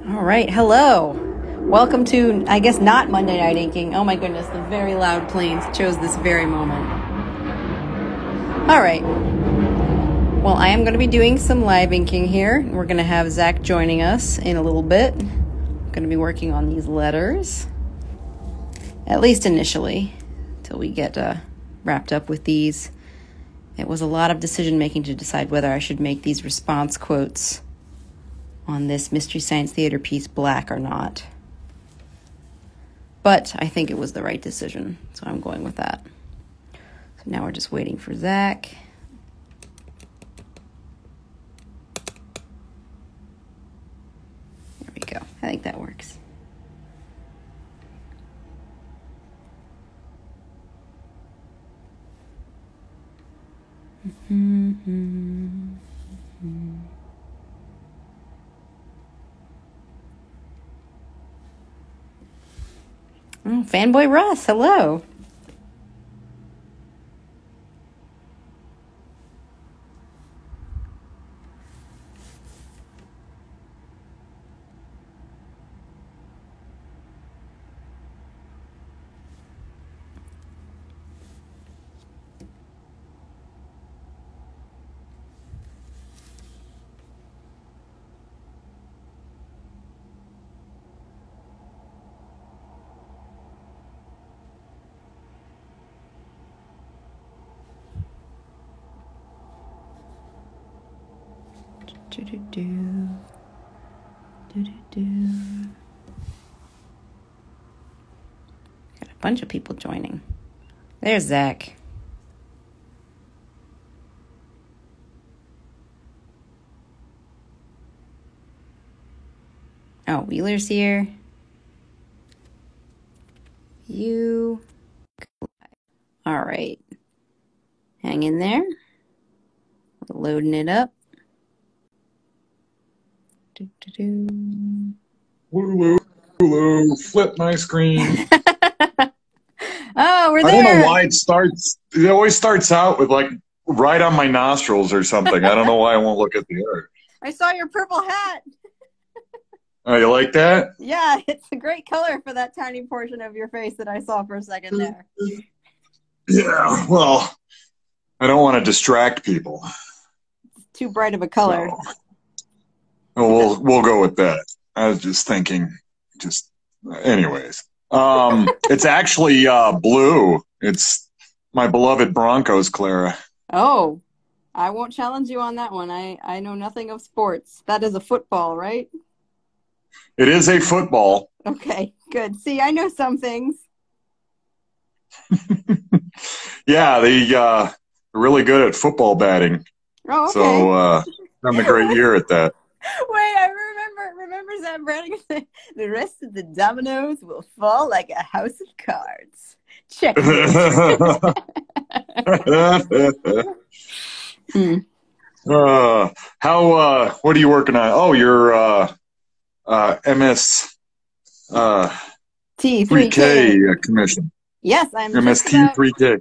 All right, hello. Welcome to, I guess, not Monday Night Inking. Oh my goodness, the very loud planes chose this very moment. All right. Well, I am going to be doing some live inking here. We're going to have Zac joining us in a little bit. I'm going to be working on these letters, at least initially, till we get wrapped up with these. It was a lot of decision making to decide whether I should make these response quotes on this Mystery Science Theater piece black or not. But I think it was the right decision, so I'm going with that. So now we're just waiting for Zac. There we go. I think that works. Oh, Fanboy Russ, hello. Got a bunch of people joining. There's Zac. Oh, Wheeler's here. You. All right. Hang in there. Loading it up. Hello, flip my screen. Oh, we're there. I don't know why it always starts out with like right on my nostrils or something. I don't know why I won't look at the art. I saw your purple hat. Oh, you like that? Yeah, it's a great color for that tiny portion of your face that I saw for a second there. Yeah, well, I don't want to distract people. It's too bright of a color. So, we'll go with that. I was just thinking, anyways. It's actually blue. It's my beloved Broncos, Clara. Oh, I won't challenge you on that one. I know nothing of sports. That is a football, right? It is a football. Okay, good. See, I know some things. Yeah, they're really good at football batting. Oh, okay. So having a great year at that. Wait, I remember Zach Brannigan saying, the rest of the dominoes will fall like a house of cards. Check it. What are you working on? Oh, your MS T3K commission. Yes, I'm MST 3K.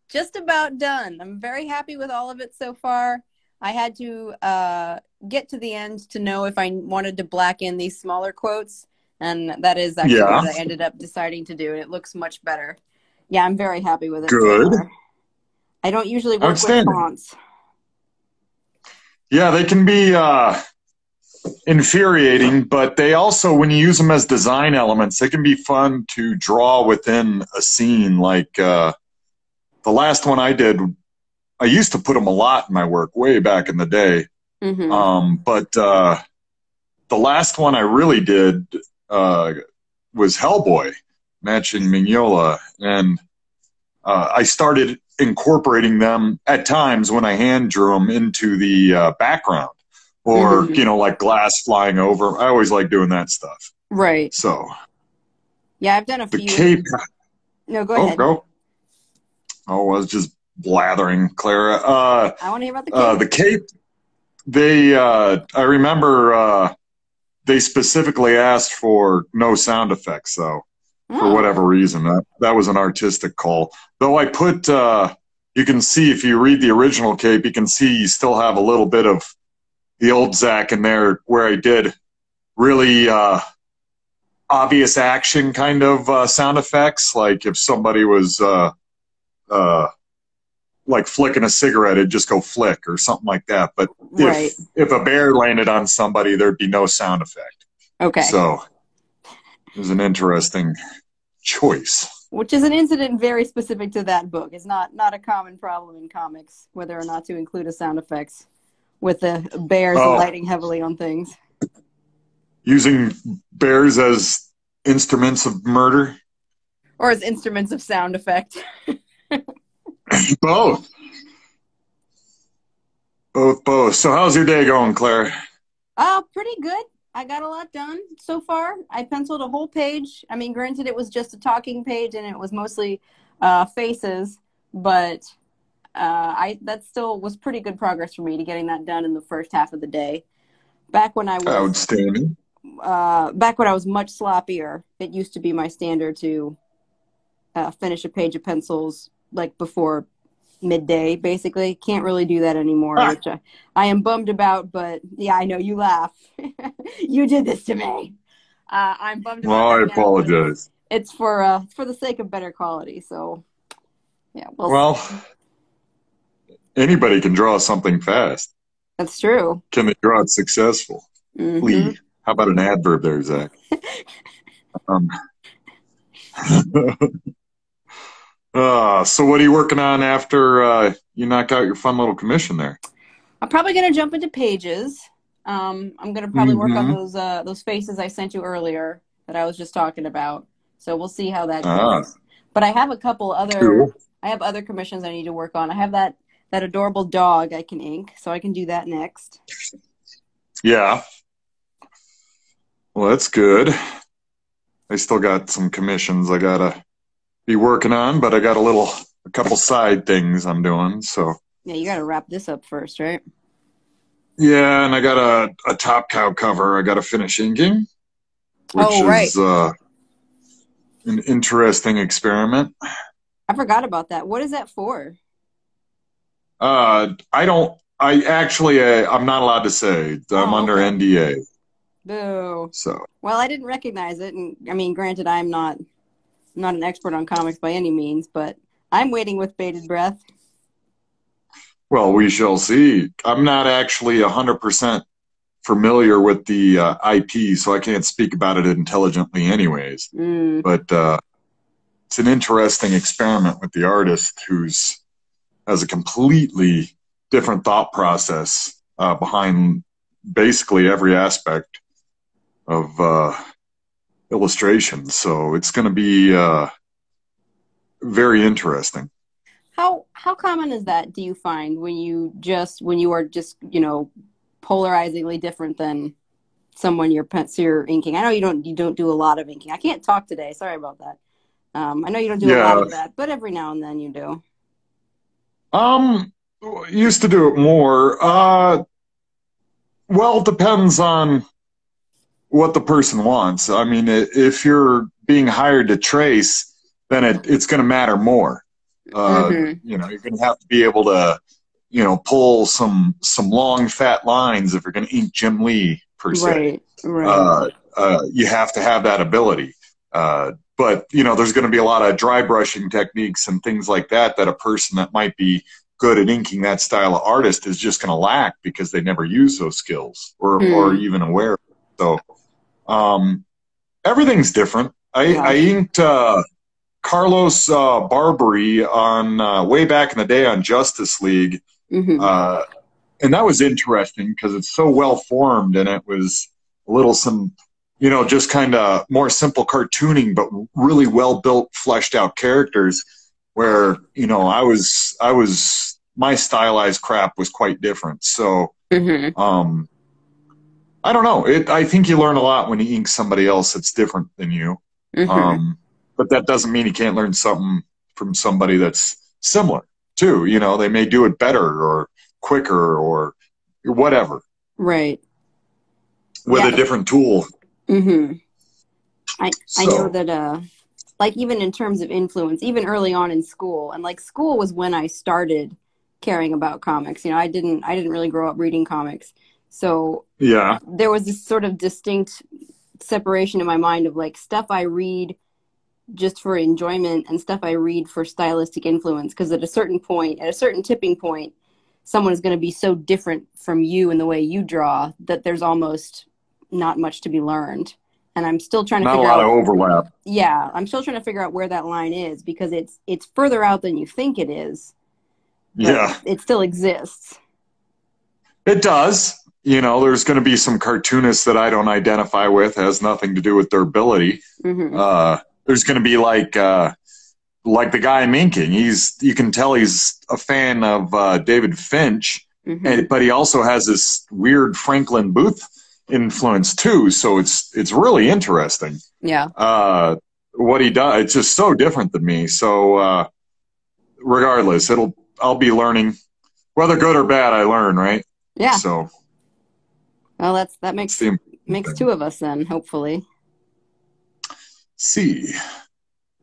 Just about done. I'm very happy with all of it so far. I had to get to the end to know if I wanted to black in these smaller quotes, and that is actually what I ended up deciding to do, and it looks much better. Yeah, I'm very happy with it. Good. So far. I don't usually work with fonts. Yeah, they can be infuriating, but they also, when you use them as design elements, they can be fun to draw within a scene. Like the last one I did, I used to put them a lot in my work way back in the day. Mm-hmm. But the last one I really did was Hellboy, matching Mignola. And I started incorporating them at times when I hand drew them into the background. Or, like glass flying over. I always like doing that stuff. Right. So. Yeah, I've done a few. The cape. No, go ahead. Go. Oh, I was just blathering, Clara. I want to hear about the cape. The cape, they, I remember they specifically asked for no sound effects, though, for whatever reason. That was an artistic call. Though I put, you can see, if you read the original cape, you can see you still have a little bit of the old Zac in there where I did really obvious action kind of sound effects. Like if somebody was uh, like flicking a cigarette, it'd just go flick or something like that. But Right. if a bear landed on somebody, there'd be no sound effect. Okay. So it was an interesting choice. Which is an incident very specific to that book. It's not a common problem in comics, whether or not to include a sound effects with the bears alighting heavily on things. Using bears as instruments of murder? Or as instruments of sound effect. Both. Both. So how's your day going, Clara? Pretty good. I got a lot done so far. I penciled a whole page. I mean, granted, it was just a talking page and it was mostly faces, but that still was pretty good progress for me to getting that done in the first half of the day. Back when I was outstanding. Back when I was much sloppier, it used to be my standard to finish a page of pencils like before midday, basically. Can't really do that anymore, which I am bummed about, but yeah, I know you laugh. You did this to me. I'm bummed about that. I apologize. It's for the sake of better quality, so yeah. Well, anybody can draw something fast. That's true. Can they draw it successfully? Mm-hmm. How about an adverb there, Zach? So what are you working on after you knock out your fun little commission there? I'm probably going to jump into pages. I'm going to probably work on those faces I sent you earlier that I was just talking about. So we'll see how that goes. But I have a couple other I have other commissions I need to work on. I have that adorable dog I can ink, so I can do that next. Yeah. Well, that's good. I still got some commissions I gotta be working on, but I got a couple side things I'm doing. So yeah, you got to wrap this up first, right? Yeah, and I got a Top Cow cover I got to finish inking, which is an interesting experiment. I forgot about that. What is that for? I'm not allowed to say. I'm under NDA. Boo. So. Well, I didn't recognize it, and I mean, granted, I'm not an expert on comics by any means, but I'm waiting with bated breath. Well, we shall see. I'm not actually 100% familiar with the IP, so I can't speak about it intelligently anyways. But it's an interesting experiment with the artist who's has a completely different thought process behind basically every aspect of illustration. So it's going to be very interesting. How common is that, do you find, when you are just, polarizingly different than someone you're inking? I know you don't do a lot of inking. I can't talk today. Sorry about that. I know you don't do a lot of that, but every now and then you do. Used to do it more. Well, it depends on what the person wants. I mean, if you're being hired to trace, then it's going to matter more. You're going to have to be able to, pull some long fat lines if you're going to ink Jim Lee per se. Right. You have to have that ability. But there's going to be a lot of dry brushing techniques and things like that a person that might be good at inking that style of artist is just going to lack because they never use those skills or even aware. So everything's different. I inked Carlos Barbary on way back in the day on Justice League. And that was interesting because it's so well formed, and it was a little just kind of more simple cartooning, but really well built, fleshed out characters where, my stylized crap was quite different. So, I don't know. I think you learn a lot when you ink somebody else that's different than you. But that doesn't mean you can't learn something from somebody that's similar too. They may do it better or quicker or whatever. Right. With a different tool. I know that, like, even in terms of influence, even early on in school, and like school was when I started caring about comics. I didn't really grow up reading comics. So Yeah. there was this sort of distinct separation in my mind of like stuff I read just for enjoyment and stuff I read for stylistic influence. Because at a certain point, at a certain tipping point, someone is going to be so different from you in the way you draw that there's almost not much to be learned. And I'm still trying to Not a figure lot out. of overlap. Yeah, I'm still trying to figure out where that line is because it's further out than you think it is. But Yeah. it still exists. It does. You know, there's going to be some cartoonists that I don't identify with. It has nothing to do with their ability. Mm-hmm. There's going to be like the guy I'm inking. You can tell he's a fan of David Finch, Mm-hmm. but he also has this weird Franklin Booth influence too. So it's really interesting. Yeah. What he does, it's just so different than me. So regardless, I'll be learning, whether good or bad. I learn, right? Yeah. So. Well, that makes two of us then, hopefully. See.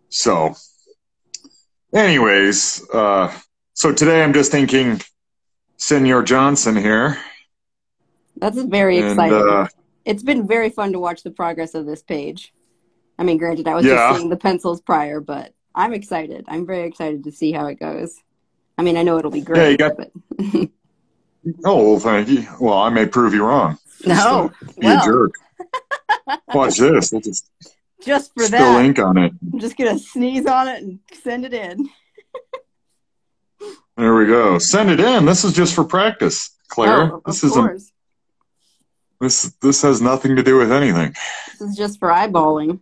So, anyways, so today I'm just thinking Senor Johnson here. That's very exciting. It's been very fun to watch the progress of this page. I mean, granted, I was just seeing the pencils prior, but I'm excited. I'm very excited to see how it goes. I mean, I know it'll be great. But oh, well, thank you. Well, I may prove you wrong. No. Be a jerk. Watch this. We'll just for spill ink on it. I'm just going to sneeze on it and send it in. There we go. Send it in. This is just for practice, Clara. Oh, of course. This has nothing to do with anything. This is just for eyeballing.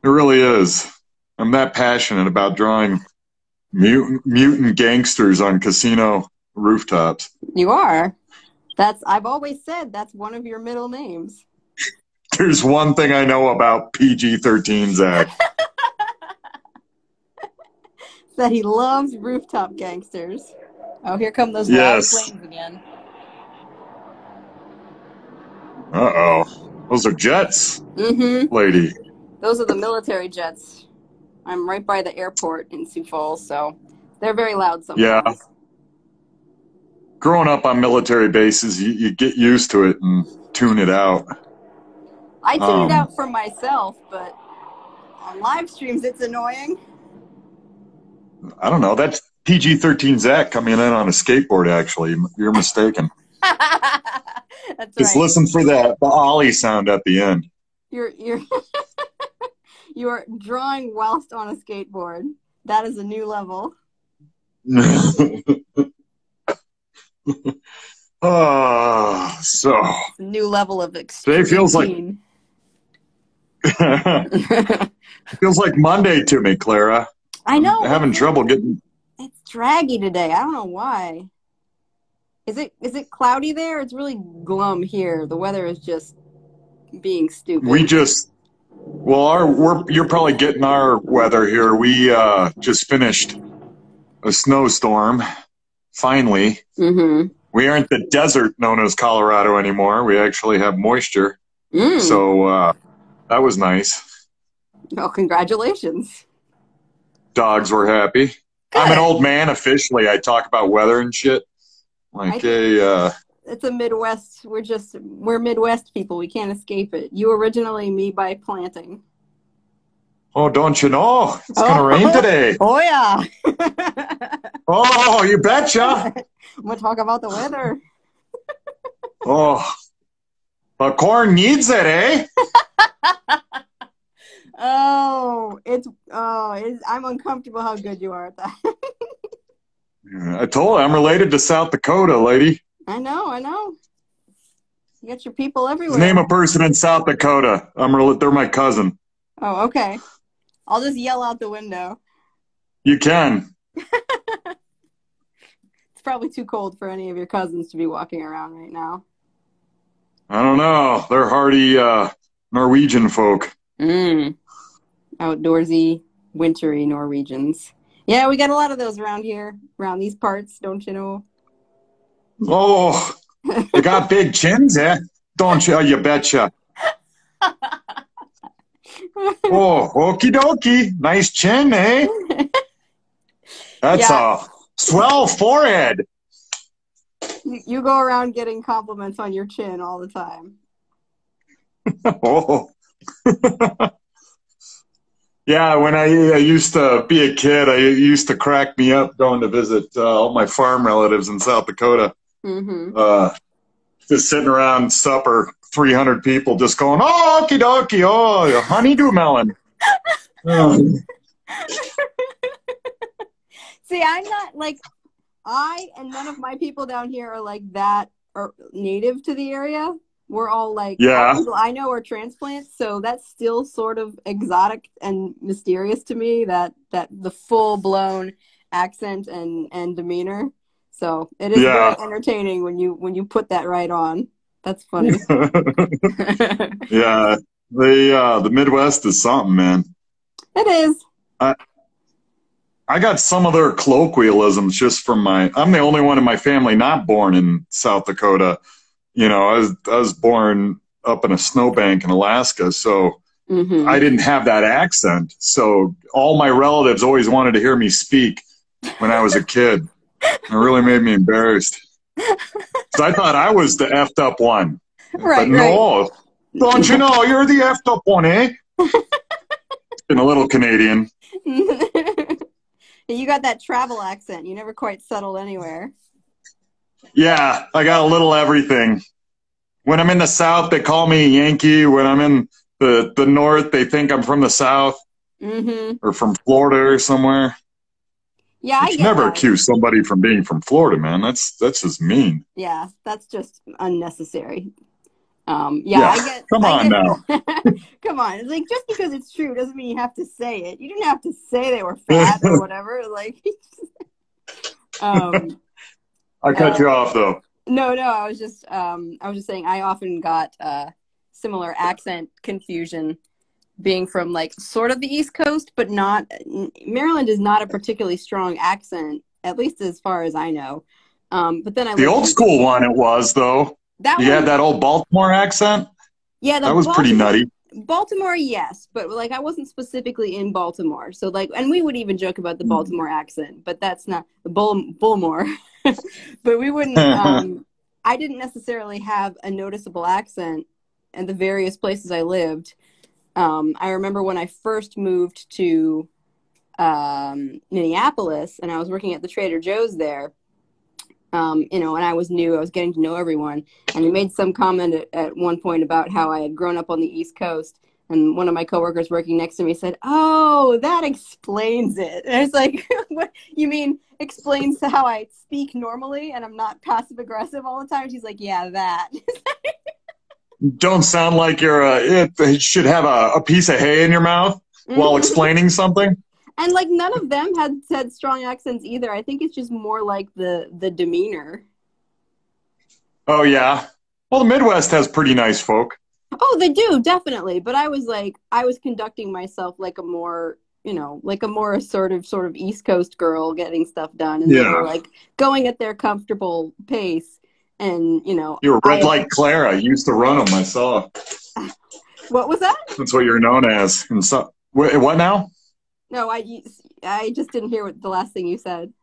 It really is. I'm that passionate about drawing mutant gangsters on casino rooftops. You are. I've always said that's one of your middle names. There's one thing I know about PG-13 Zac. That he loves rooftop gangsters. Oh, here come those loud planes again. Uh-oh. Those are jets, lady. Those are the military jets. I'm right by the airport in Sioux Falls, so they're very loud sometimes. Yeah. Growing up on military bases, you get used to it and tune it out. I tune it out for myself, but on live streams, it's annoying. I don't know. That's PG-13 Zac coming in on a skateboard, actually. You're mistaken. That's Just right. listen for the ollie sound at the end. You're you're drawing whilst on a skateboard. That is a new level. So it's a new level of extreme. Today feels like feels like Monday to me, Clara. I know. I'm having trouble getting. It's draggy today. I don't know why. Is it cloudy there? It's really glum here. The weather is just being stupid. You're probably getting our weather here. We just finished a snowstorm. Finally, we aren't the desert known as Colorado anymore. We actually have moisture. So that was nice. Oh, congratulations. Dogs were happy. Good. I'm an old man officially. I talk about weather and shit. Like it's a Midwest. We're Midwest people. We can't escape it. You originally me by planting. Oh, don't you know? It's gonna rain today. Oh yeah. Oh, you betcha. I'm gonna talk about the weather. Oh, the corn needs it, eh? I'm uncomfortable how good you are at that. I told you, I'm related to South Dakota, lady. I know. You got your people everywhere. Name a person in South Dakota. They're my cousin. Oh, okay. I'll just yell out the window. You can. It's probably too cold for any of your cousins to be walking around right now. I don't know. They're hardy Norwegian folk. Outdoorsy, wintry Norwegians. Yeah, we got a lot of those around here, around these parts, don't you know? Oh, they got big chins, eh? Don't you? You betcha. Oh, okie dokie. Nice chin, eh? That's a swell forehead. You go around getting compliments on your chin all the time. Oh. Yeah, when I used to be a kid, I used to crack me up going to visit all my farm relatives in South Dakota. Just sitting around supper, 300 people just going, oh, okie dokie, oh, honeydew melon. See, I'm not like, I and none of my people down here are like that or native to the area. We're all like, all the people I know are transplants, so that's still sort of exotic and mysterious to me, that the full-blown accent and demeanor. So it is very entertaining when you put that right on. That's funny. Yeah, the Midwest is something, man. It is. I got some of their colloquialisms just from I'm the only one in my family not born in South Dakota. You know, I was born up in a snowbank in Alaska, so I didn't have that accent. So all my relatives always wanted to hear me speak when I was a kid. It really made me embarrassed. So I thought I was the effed up one. Right, but no, don't you know you're the effed up one, eh? Been a little Canadian. You got that travel accent. You never quite settled anywhere. Yeah, I got a little everything. When I'm in the South, they call me Yankee. When I'm in the North, they think I'm from the South or from Florida or somewhere. Yeah, I get never that. accuse somebody from being from Florida, man. That's just mean. Yeah, that's just unnecessary. Come on now. Come on. It's like, just because it's true doesn't mean you have to say it. You didn't have to say they were fat or whatever. Like, I cut you off though. No, I was just saying I often got similar accent confusion being from like sort of the East Coast, but not. Maryland is not a particularly strong accent, at least as far as I know. But then the old school one it was though. You had that old Baltimore accent? Yeah, that was pretty nutty. Baltimore, yes, but like I wasn't specifically in Baltimore, so like, and we would even joke about the Baltimore accent, but that's not the Bullmore. But we wouldn't. I didn't necessarily have a noticeable accent in the various places I lived. I remember when I first moved to Minneapolis, and I was working at the Trader Joe's there. You know, and I was new, I was getting to know everyone. And he made some comment at one point about how I had grown up on the East Coast. And one of my coworkers working next to me said, "Oh, that explains it." And I was like, "What you mean explains how I speak normally and I'm not passive aggressive all the time?" She's like, "Yeah, that." Don't sound like you should have a piece of hay in your mouth while explaining something. And like none of them had strong accents either. I think it's just more like the demeanor. Oh yeah. Well, the Midwest has pretty nice folk. Oh, they do, definitely. But I was conducting myself like a more, like a more assertive sort of East Coast girl getting stuff done. And they were like going at their comfortable pace. And, You were red like Clara. You used to run them, I saw. What was that? That's what you're known as. And so, what now? No, I just didn't hear the last thing you said.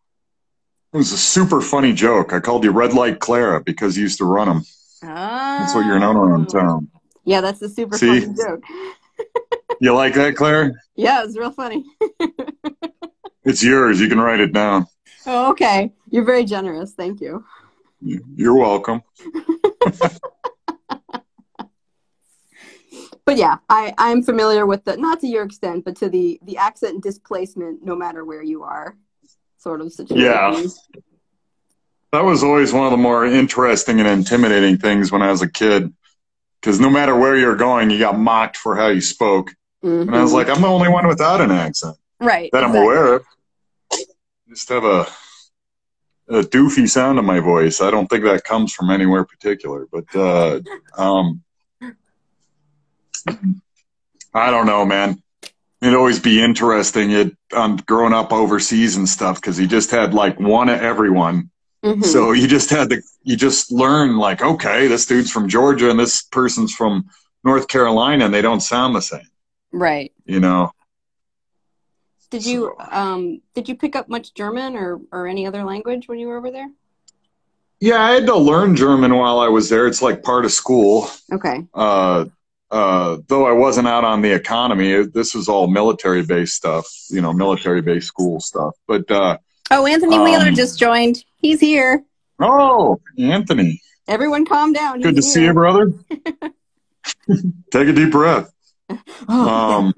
It was a super funny joke. I called you red like Clara because you used to run them. That's what you're known around town. Yeah, that's a super funny joke. You like that, Clara? Yeah, it was real funny. It's yours. You can write it down. Oh, okay. You're very generous. Thank you. You're welcome. But yeah, I'm familiar with not to your extent, but to the accent displacement, no matter where you are, sort of situation. Yeah. That was always one of the more interesting and intimidating things when I was a kid. Because no matter where you're going, you got mocked for how you spoke. And I was like, I'm the only one without an accent. Right. That I'm aware of. I just have a doofy sound in my voice. I don't think that comes from anywhere particular. But I don't know, man. It'd always be interesting growing up overseas and stuff because you just had like one of everyone. So you just learn like, okay, this dude's from Georgia and this person's from North Carolina and they don't sound the same. Right. Did you pick up much German or any other language when you were over there? Yeah, I had to learn German while I was there. It's like part of school. Okay. Though I wasn't out on the economy, this was all military-based stuff, military-based school stuff. But Oh, Anthony Wheeler just joined. He's here. oh, Anthony. Everyone calm down. Good to see you, brother. Take a deep breath. Yeah.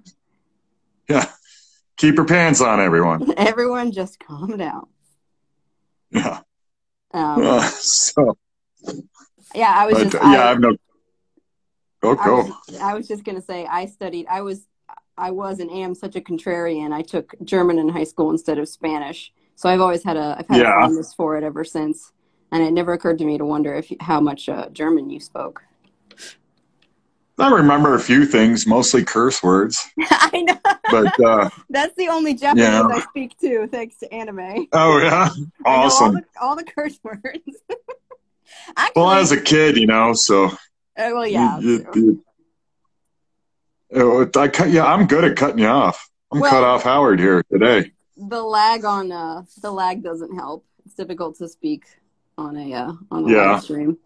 Keep your pants on, everyone. Everyone just calm down. Yeah. So. Yeah, I was just. Yeah, I've no. Go. I was just gonna say I studied. I was and am such a contrarian. I took German in high school instead of Spanish, so I've had a fondness for it ever since. And it never occurred to me to wonder how much German you spoke. I remember a few things, mostly curse words. I know. But that's the only Japanese I speak to, thanks to anime. Oh yeah, awesome. I know all the curse words. Actually, well, as a kid, so. Well, yeah. I'm good at cutting you off. I'm cut off Howard here today. The lag doesn't help. It's difficult to speak on a live stream.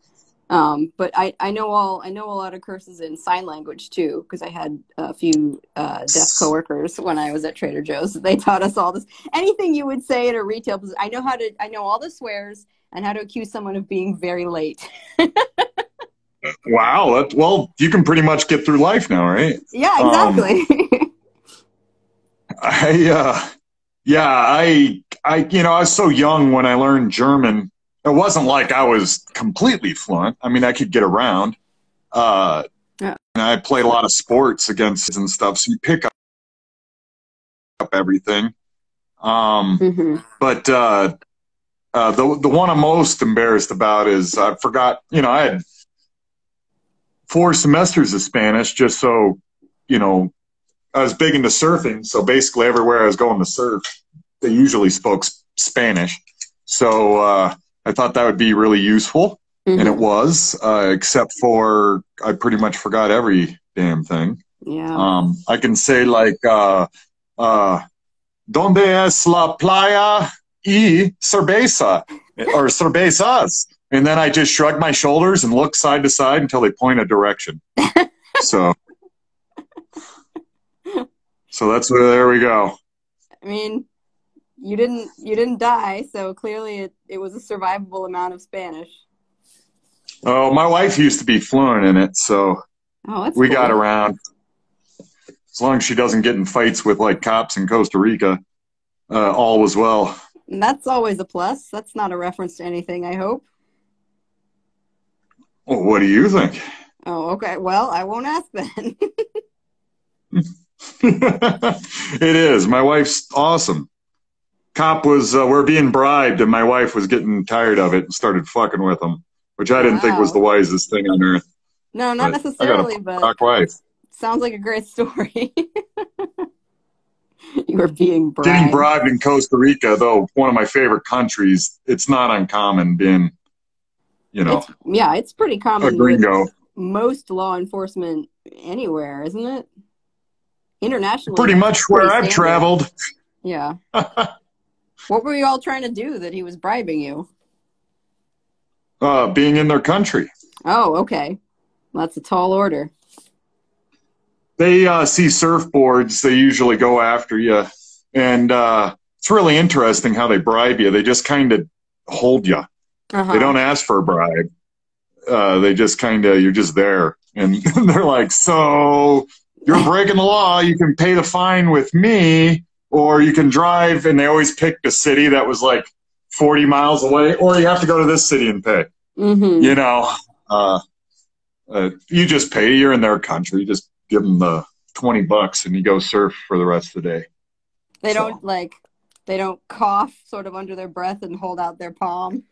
But I know a lot of curses in sign language too, because I had a few deaf coworkers when I was at Trader Joe's. They taught us all this. Anything you would say at a retail place, I know all the swears and how to accuse someone of being very late. Wow. Well, you can pretty much get through life now, right? Yeah, exactly. I was so young when I learned German. It wasn't like I was completely fluent. I mean, I could get around. And I played a lot of sports against and stuff, so you pick up everything. But the one I'm most embarrassed about is I forgot, I had 4 semesters of Spanish just so, I was big into surfing. So basically everywhere I was going to surf, they usually spoke Spanish. So I thought that would be really useful. And it was, except for I pretty much forgot every damn thing. Yeah. I can say like, ¿Dónde es la playa y cerveza? Or cervezas. And then I just shrug my shoulders and look side to side until they point a direction. So there we go. I mean, you didn't die, so clearly it was a survivable amount of Spanish. Oh, my wife used to be fluent in it, so we got around. As long as she doesn't get in fights with like cops in Costa Rica, all was well. And that's always a plus. That's not a reference to anything, I hope. Well, what do you think? Oh, okay. Well, I won't ask then. It is. My wife's awesome. Cop was, we're being bribed, and my wife was getting tired of it and started fucking with him, which I didn't think was the wisest thing on earth. No, not necessarily, but wife. Sounds like a great story. You were being bribed. Getting bribed in Costa Rica, though, one of my favorite countries, it's not uncommon being, it's pretty common. A gringo. With most law enforcement anywhere, isn't it? Internationally. Pretty much where I've traveled. Yeah. What were you all trying to do that he was bribing you? Being in their country. Oh, okay. That's a tall order. They see surfboards. They usually go after you. And it's really interesting how they bribe you. They just kind of hold you. They don't ask for a bribe. They just you're just there. And they're like, so you're breaking the law. You can pay the fine with me, or you can drive. And they always picked a city that was like 40 miles away, or you have to go to this city and pay. You just pay. You're in their country. Just give them the $20 and you go surf for the rest of the day. They don't cough sort of under their breath and hold out their palm.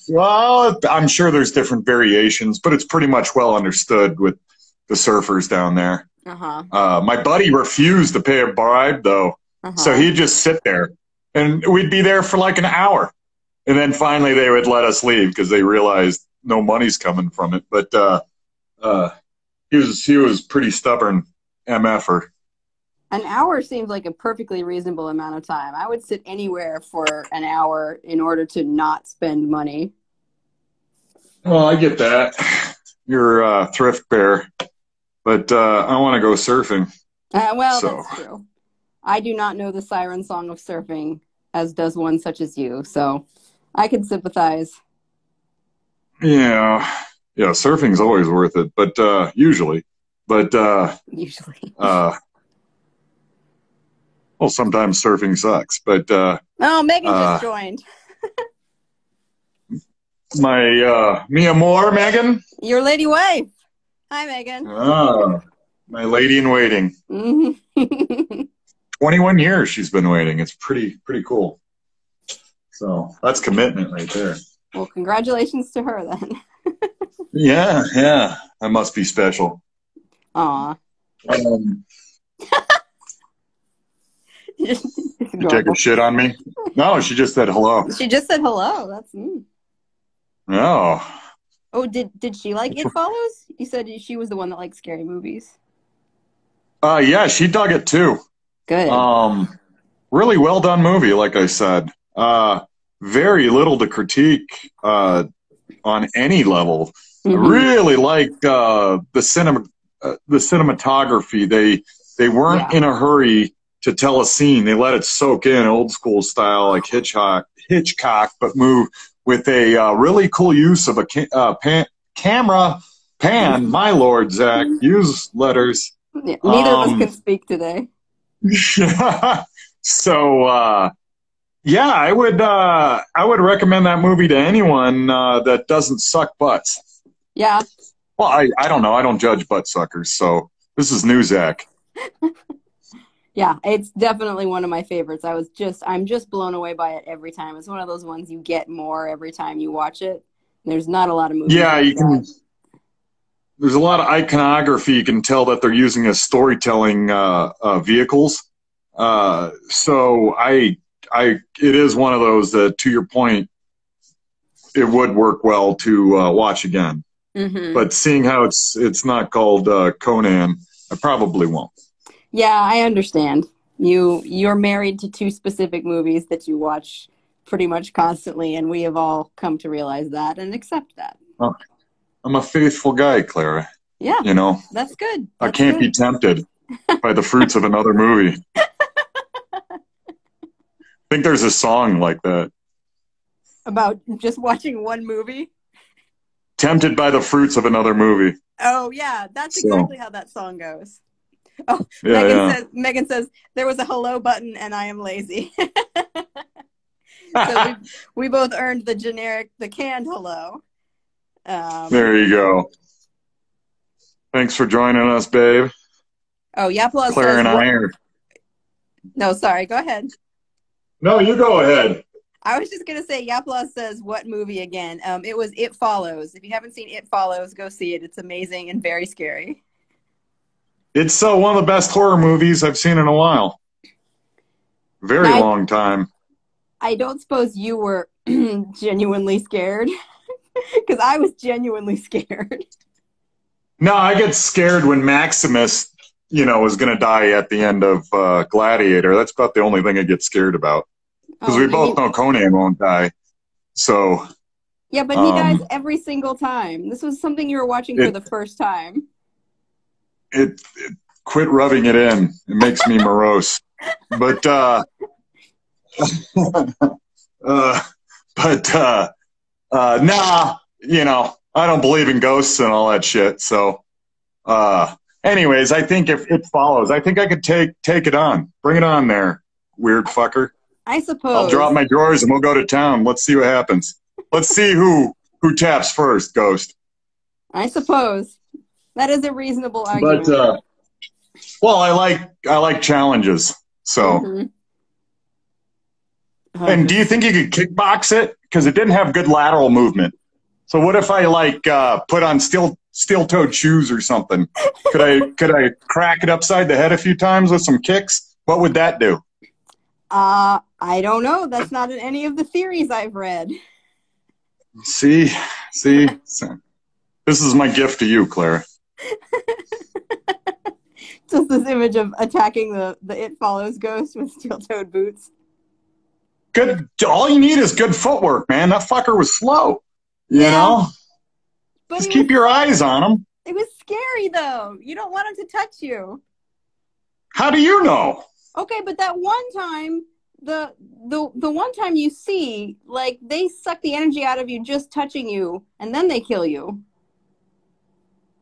Well, I'm sure there's different variations, but it's pretty much well understood with the surfers down there. My buddy refused to pay a bribe though. So he'd just sit there and we'd be there for like an hour. And then finally they would let us leave because they realized no money's coming from it. But he was pretty stubborn MFer. An hour seems like a perfectly reasonable amount of time. I would sit anywhere for an hour in order to not spend money. Well, I get that. You're a thrift bear, but I want to go surfing. Well, So that's true. I do not know the siren song of surfing, as does one such as you, so I can sympathize. yeah, yeah, surfing's always worth it, but usually, but Usually. well, sometimes surfing sucks. But Oh, Megan just joined. my mi amor, Megan. Your lady wife. Hi, Megan. Ah, my lady in waiting. 21 years she's been waiting. It's pretty cool. So that's commitment right there. Well, congratulations to her then. Yeah, that must be special. Aw. You take a shit on me? No, she just said hello. She just said hello. That's Oh. Oh, did she like It Follows? You said she was the one that liked scary movies. Yeah, she dug it too. Good. Really well done movie, like I said. Very little to critique on any level. I really like the cinematography. They weren't in a hurry to tell a scene. They let it soak in, old school style, like Hitchcock, but move with a really cool use of a camera pan. My lord, Zach, use letters. Yeah, neither of us can speak today. So, yeah, I would recommend that movie to anyone that doesn't suck butts. Yeah. Well, I don't know. I don't judge butt suckers, so this is new, Zach. Yeah, it's definitely one of my favorites. I'm just blown away by it every time. It's one of those ones you get more every time you watch it. There's not a lot of movies. Yeah, like you can. that. There's a lot of iconography. You can tell that they're using as storytelling vehicles. So it is one of those that, to your point, it would work well to watch again. But seeing how it's not called Conan, I probably won't. Yeah, I understand. You're married to two specific movies that you watch pretty much constantly, and we have all come to realize that and accept that. I'm a faithful guy, Clara. Yeah, you know, that's good. I can't be tempted by the fruits of another movie. I think there's a song like that. About just watching one movie? Tempted by the fruits of another movie. Oh, yeah, that's exactly how that song goes. Oh, yeah, Megan says, there was a hello button and I am lazy. So we both earned the canned hello. There you go. Thanks for joining us, babe. Oh, Yapla Clara and I are... No, sorry, go ahead. No, you go ahead. I was just going to say, Yapla says, what movie again? It was It Follows. If you haven't seen It Follows, go see it. It's amazing and very scary. It's one of the best horror movies I've seen in a while. Very long time. I don't suppose you were genuinely scared? Because I was genuinely scared. No, I get scared when Maximus, was going to die at the end of Gladiator. That's about the only thing I get scared about. Because we both know Conan won't die. So. Yeah, but he dies every single time. This was something you were watching for the first time. It quit rubbing it in. It makes me morose. But nah, I don't believe in ghosts and all that shit. So, anyways, I think if It Follows, I think I could take it on. Bring it on there, weird fucker. I suppose. I'll drop my drawers and we'll go to town. Let's see what happens. Let's see who taps first, Ghost. I suppose. That is a reasonable argument. But well, I like challenges. So. And do you think you could kickbox it? Because it didn't have good lateral movement. So what if I put on steel-toed shoes or something? Could I crack it upside the head a few times with some kicks? What would that do? I don't know. That's not in any of the theories I've read. See, this is my gift to you, Clara. Just this image of attacking the It Follows ghost with steel-toed boots. Good. All you need is good footwork, man. That fucker was slow. You know? But just keep your eyes on him. It was scary, though. You don't want him to touch you. How do you know? Okay, but that one time, the one time you see, like, they suck the energy out of you just touching you, and then they kill you.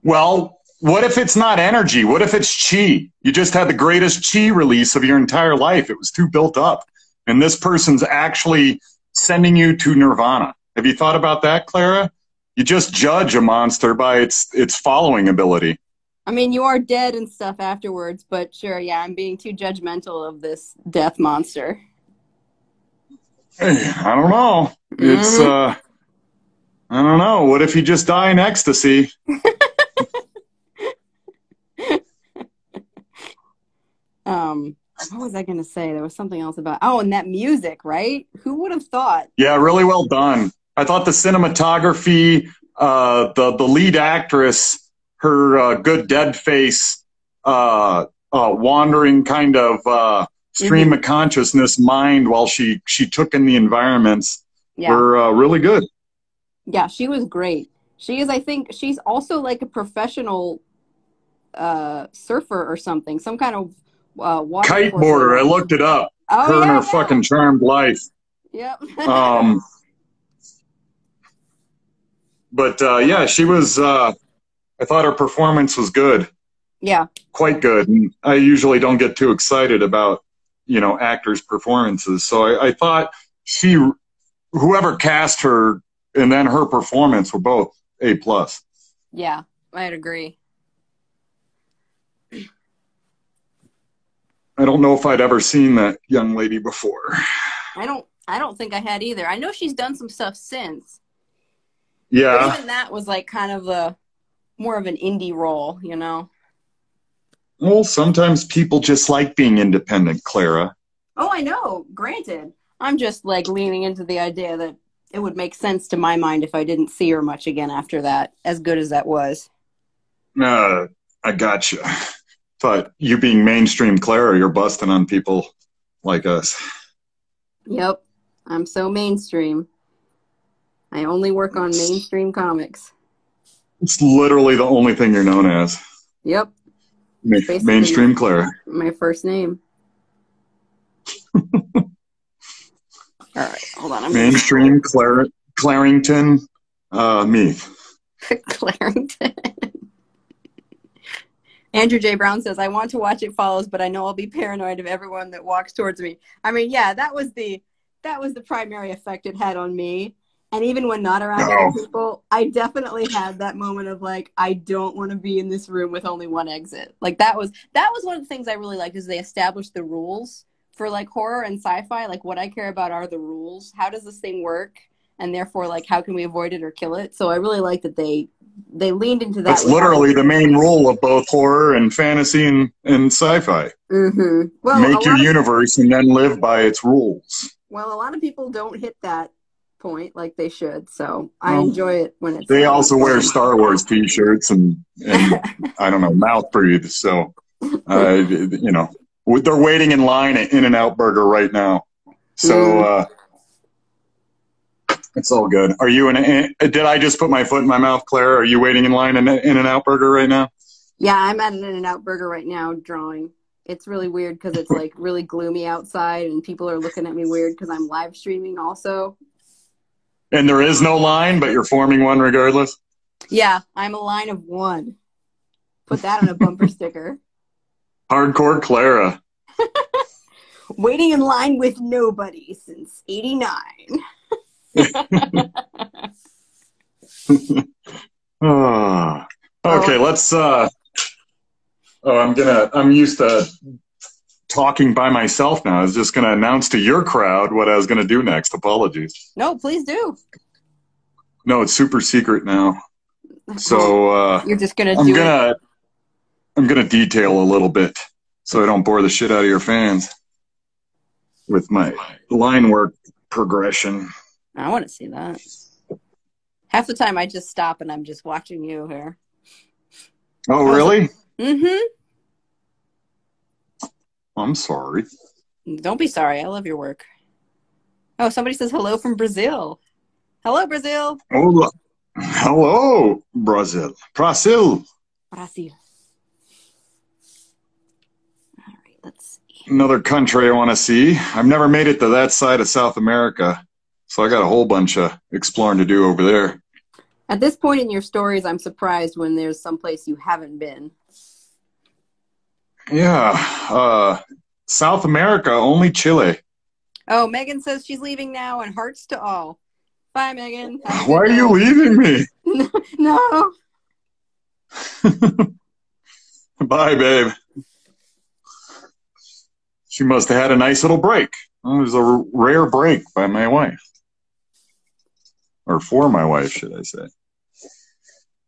Well, what if it's not energy? What if it's chi? You just had the greatest chi release of your entire life. It was too built up. And this person's actually sending you to nirvana. Have you thought about that, Clara? You just judge a monster by its following ability. I mean, you are dead and stuff afterwards, but sure, yeah, I'm being too judgmental of this death monster. Hey, I don't know. It's, I don't know. What if you just die in ecstasy? What was I going to say? There was something else about, and that music, right? Who would have thought? Yeah, really well done. I thought the cinematography, the lead actress, her good dead face, wandering kind of stream of consciousness mind while she took in the environments were really good. Yeah, she was great. She is, I think, she's also like a professional surfer or something, some kind of water kiteboarder. I looked it up. Her and her fucking charmed life. Yep. But yeah, she was. I thought her performance was good. Yeah, quite good. And I usually don't get too excited about actors' performances. So I thought whoever cast her and then her performance were both A+. Yeah, I'd agree. I don't know if I'd ever seen that young lady before. I don't think I had either. I know she's done some stuff since. Yeah. But even that was like kind of more of an indie role, Well, sometimes people just like being independent, Clara. Oh, I know. Granted. I'm just like leaning into the idea that it would make sense to my mind if I didn't see her much again after that, as good as that was. I gotcha. But you being mainstream Clara, you're busting on people like us. Yep. I'm so mainstream. I only work on mainstream comics. It's literally the only thing you're known as. Yep. Mainstream Clara. My first name. All right, hold on. Mainstream Clarington Meath. Clarington. Andrew J. Brown says, I want to watch It Follows, but I know I'll be paranoid of everyone that walks towards me. I mean, yeah, that was the primary effect it had on me. And even when not around other people, I definitely had that moment of like, I don't want to be in this room with only one exit. Like that was one of the things I really liked, is they established the rules for like horror and sci-fi. Like what I care about are the rules. How does this thing work? And therefore, like, how can we avoid it or kill it? So I really like that they leaned into that. That's literally the main rule of both horror and fantasy and sci-fi. Mm-hmm. Well, make your universe and then live by its rules. Well, a lot of people don't hit that point like they should, so I enjoy it when it's. They also wear Star Wars T-shirts and I don't know, mouth breathe. So they're waiting in line at In-N-Out Burger right now. So it's all good. Are you did I just put my foot in my mouth, Clara? Are you waiting in line at In-N-Out Burger right now? Yeah, I'm at an In-N-Out Burger right now drawing. It's really weird because it's like really gloomy outside and people are looking at me weird because I'm live streaming also. And there is no line, but you're forming one regardless? Yeah, I'm a line of one. Put that on a bumper sticker. Hardcore Clara. Waiting in line with nobody since '89. Okay, let's I'm used to talking by myself now. I was just gonna announce to your crowd what I was gonna do next. Apologies. No, please do. No, it's super secret now. So you're just gonna I'm gonna detail a little bit so I don't bore the shit out of your fans with my line work progression. I want to see that. Half the time I just stop and I'm just watching you here. Oh, really? Mm-hmm. I'm sorry. Don't be sorry. I love your work. Oh, somebody says hello from Brazil. Hello, Brazil. Oh, hello, Brazil. Brazil. Brazil. All right, let's see. Another country I want to see. I've never made it to that side of South America, so I got a whole bunch of exploring to do over there. At this point in your stories, I'm surprised when there's someplace you haven't been. Yeah, South America, only Chile. Oh, Megan says she's leaving now, and hearts to all. Bye, Megan. Why are you leaving me? No. Bye, babe. She must have had a nice little break. It was a rare break by my wife. Or for my wife, should I say.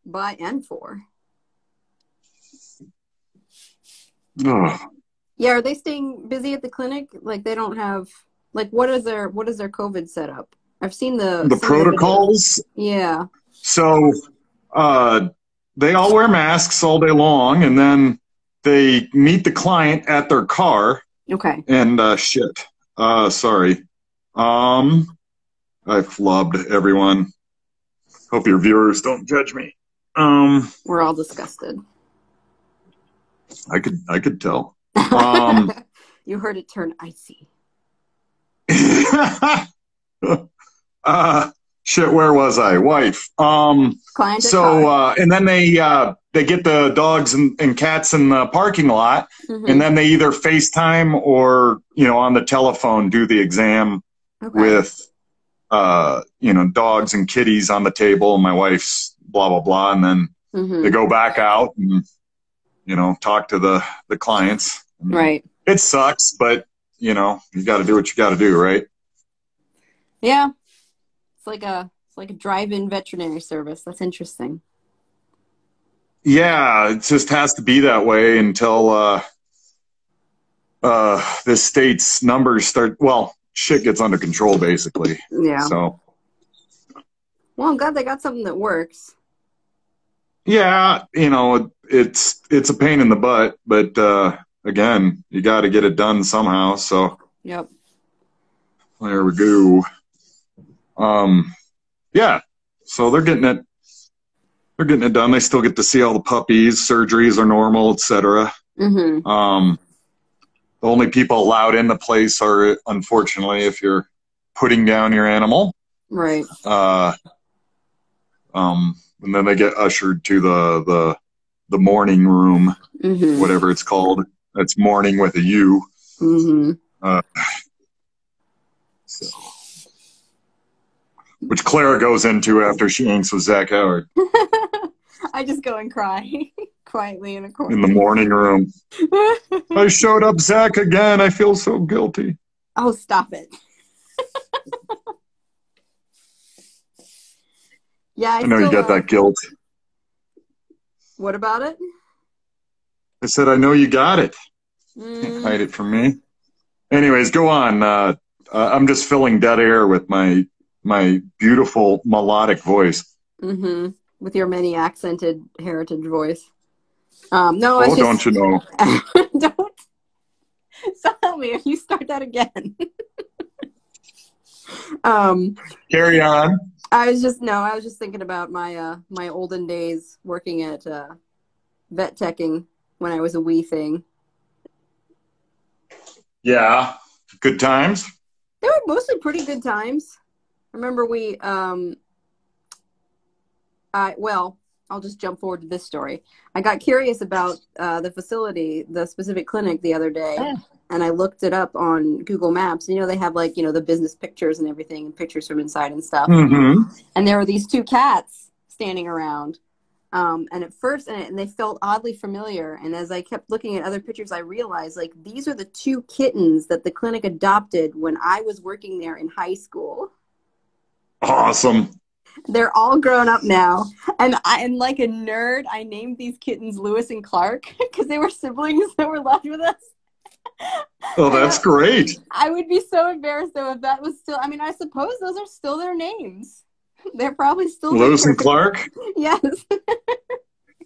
By and for. Ugh. Yeah, are they staying busy at the clinic? Like they don't have like what is their COVID setup? I've seen the protocols. Yeah. So they all wear masks all day long, and then they meet the client at their car. Okay. And shit. Sorry. I flubbed everyone. Hope your viewers don't judge me. We're all disgusted. I could tell. You heard it turn icy. Shit, where was I? Wife. Client and then they get the dogs and cats in the parking lot, and then they either FaceTime or, on the telephone do the exam with, dogs and kitties on the table, and my wife's blah, blah, blah. And then they go back out and, talk to the clients. Right. It sucks, but, you got to do what you got to do, right? Yeah. It's like a drive-in veterinary service. That's interesting. Yeah, it just has to be that way until this state's numbers start. Well, shit gets under control, basically. Yeah. So. Well, I'm glad they got something that works. Yeah, it's a pain in the butt, but again, you got to get it done somehow. So. Yep. There we go. Yeah, so they're getting it done. They still get to see all the puppies. Surgeries are normal, etc. The only people allowed in the place are, unfortunately, if you're putting down your animal. Right. And then they get ushered to the mourning room, whatever it's called. That's mourning with a U. So. Which Clara goes into after she inks with Zach Howard. I just go and cry quietly in a corner. In the morning room. I showed up Zach again. I feel so guilty. Oh, stop it. Yeah, I know you got that guilt. What about it? I said, I know you got it. Can't hide it from me. Anyways, go on. I'm just filling dead air with my beautiful melodic voice. With your many accented heritage voice. Don't you know? Don't tell me if you start that again. Carry on. I was just thinking about my my olden days working at vet teching when I was a wee thing. Yeah, good times. They were mostly pretty good times. I remember I'll just jump forward to this story. I got curious about the facility, the specific clinic the other day, and I looked it up on Google Maps. They have the business pictures and everything, and pictures from inside and stuff. And there were these two cats standing around. And at first, and they felt oddly familiar. And as I kept looking at other pictures, I realized these are the two kittens that the clinic adopted when I was working there in high school. Awesome. They're all grown up now. And I'm like a nerd. I named these kittens Lewis and Clark because they were siblings that were left with us. Oh, that's great. I would be so embarrassed though if that was still, I suppose those are still their names. They're probably still Lewis and Clark? Yes.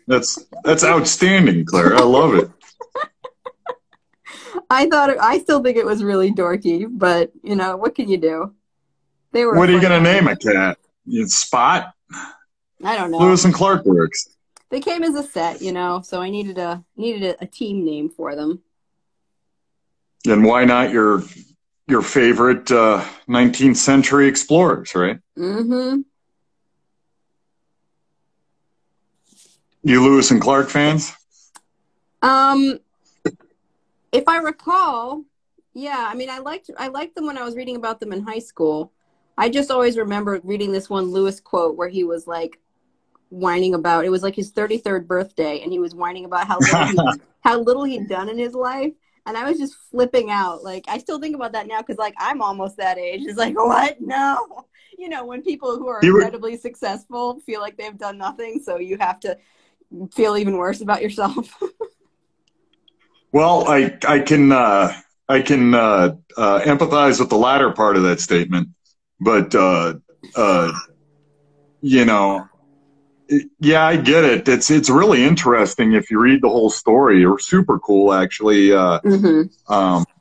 That's outstanding, Clara. I love it. I still think it was really dorky, but you know, what can you do? They were. What are you going to name a cat? Spot? I don't know. Lewis and Clark works. They came as a set, you know, so I needed a team name for them. And why not your favorite 19th century explorers, right? Mm-hmm. You Lewis and Clark fans? If I recall, yeah, I mean, I liked them when I was reading about them in high school. I just always remember reading this one Lewis quote where he was like whining about, it was like his 33rd birthday, and he was whining about how little he'd done in his life. And I was just flipping out. Like, I still think about that now because, like, I'm almost that age. It's like, what? No. You know, when people who are incredibly successful feel like they've done nothing, so you have to feel even worse about yourself. Well, I can empathize with the latter part of that statement, but you know, yeah, I get it. It's really interesting if you read the whole story, or super cool actually. To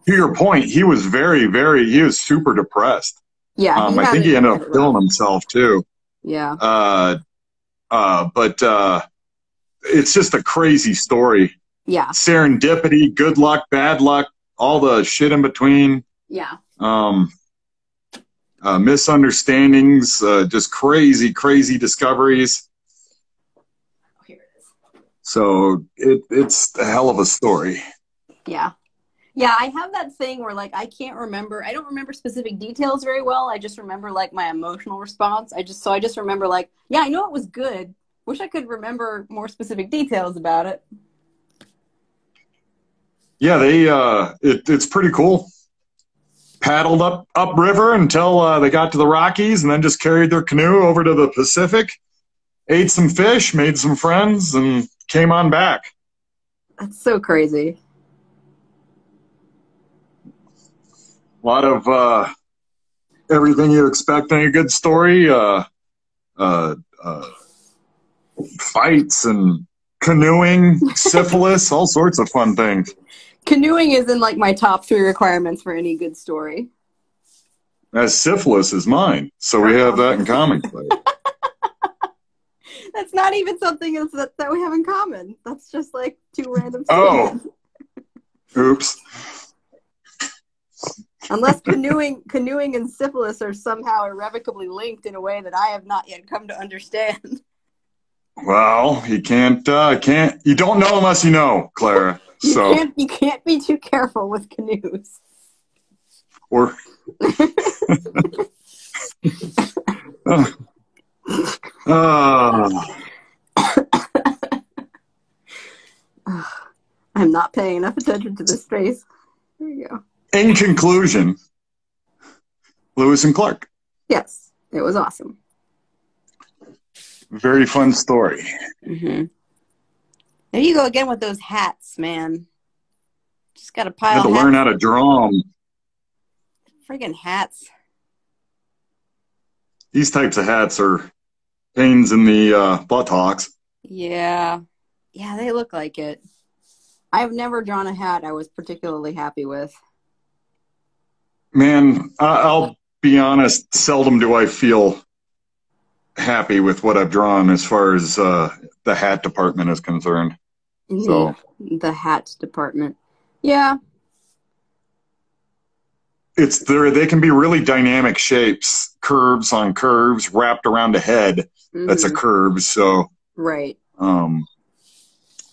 your point, he was he was super depressed. Yeah, I think he ended up killing himself too. Yeah. But it's just a crazy story. Yeah. Serendipity, good luck, bad luck, all the shit in between. Yeah. Misunderstandings, just crazy discoveries. Oh, here it is. So it's a hell of a story. Yeah. Yeah, I have that thing where, like, I don't remember specific details very well. I just remember, like, my emotional response. I just remember, like, yeah, I know it was good. Wish I could remember more specific details about it. Yeah, it's pretty cool. Paddled up river until they got to the Rockies, and then just carried their canoe over to the Pacific, ate some fish, made some friends, and came on back. That's so crazy. A lot of everything you expect in a good story. Fights and canoeing, syphilis, all sorts of fun things. Canoeing is in, like, my top 3 requirements for any good story. As syphilis is mine, so we have that in common. That's not even something that we have in common. That's just, like, 2 random stories. Oh, oops. Unless canoeing and syphilis are somehow irrevocably linked in a way that I have not yet come to understand. Well, you can't, you don't know unless you know, Clara. You can't be too careful with canoes. Or I'm not paying enough attention to this face. There you go. In conclusion, Lewis and Clark. Yes, it was awesome. Very fun story. Mm-hmm. There you go again with those hats, man. Just got a pile. I had to learn how to draw them. Friggin' hats. These types of hats are pains in the buttocks. Yeah. Yeah, they look like it. I've never drawn a hat I was particularly happy with. Man, I'll be honest, seldom do I feel happy with what I've drawn as far as the hat department is concerned. So the hat department. Yeah. They can be really dynamic shapes, curves on curves, wrapped around a head. That's a curve. So right.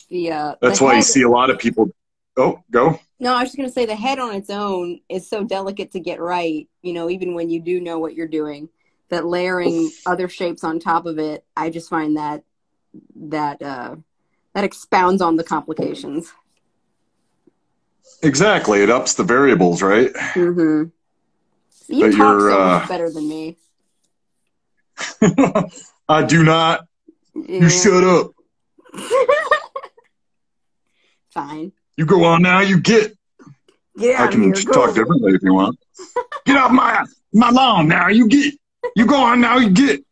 That's why you see a lot of people. Oh, go. No, I was just going to say the head on its own is so delicate to get right, you know, even when you do know what you're doing, that layering other shapes on top of it, I just find that expounds on the complications. Exactly. It ups the variables, right? Mm-hmm. You talk so much better than me. I do not. Yeah. You shut up. Fine. You go on now, you get. Yeah, I can talk differently if you want. Get off my lawn now, you get. You go on now, you get.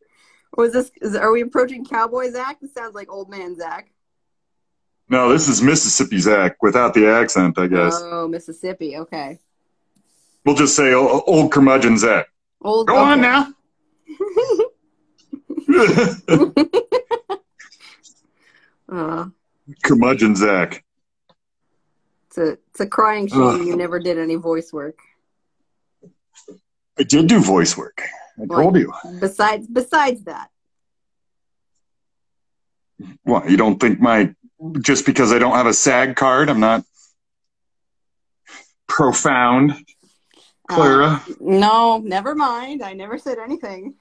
Are we approaching cowboy Zach? This sounds like old man Zach. No, this is Mississippi Zac without the accent, I guess. Oh, Mississippi. Okay. We'll just say old curmudgeon Zac. Go on now. Curmudgeon Zac. It's a crying shame you never did any voice work. I did do voice work. I told you. Besides that. What, you don't think just because I don't have a SAG card, I'm not profound, Clara? No, never mind. I never said anything.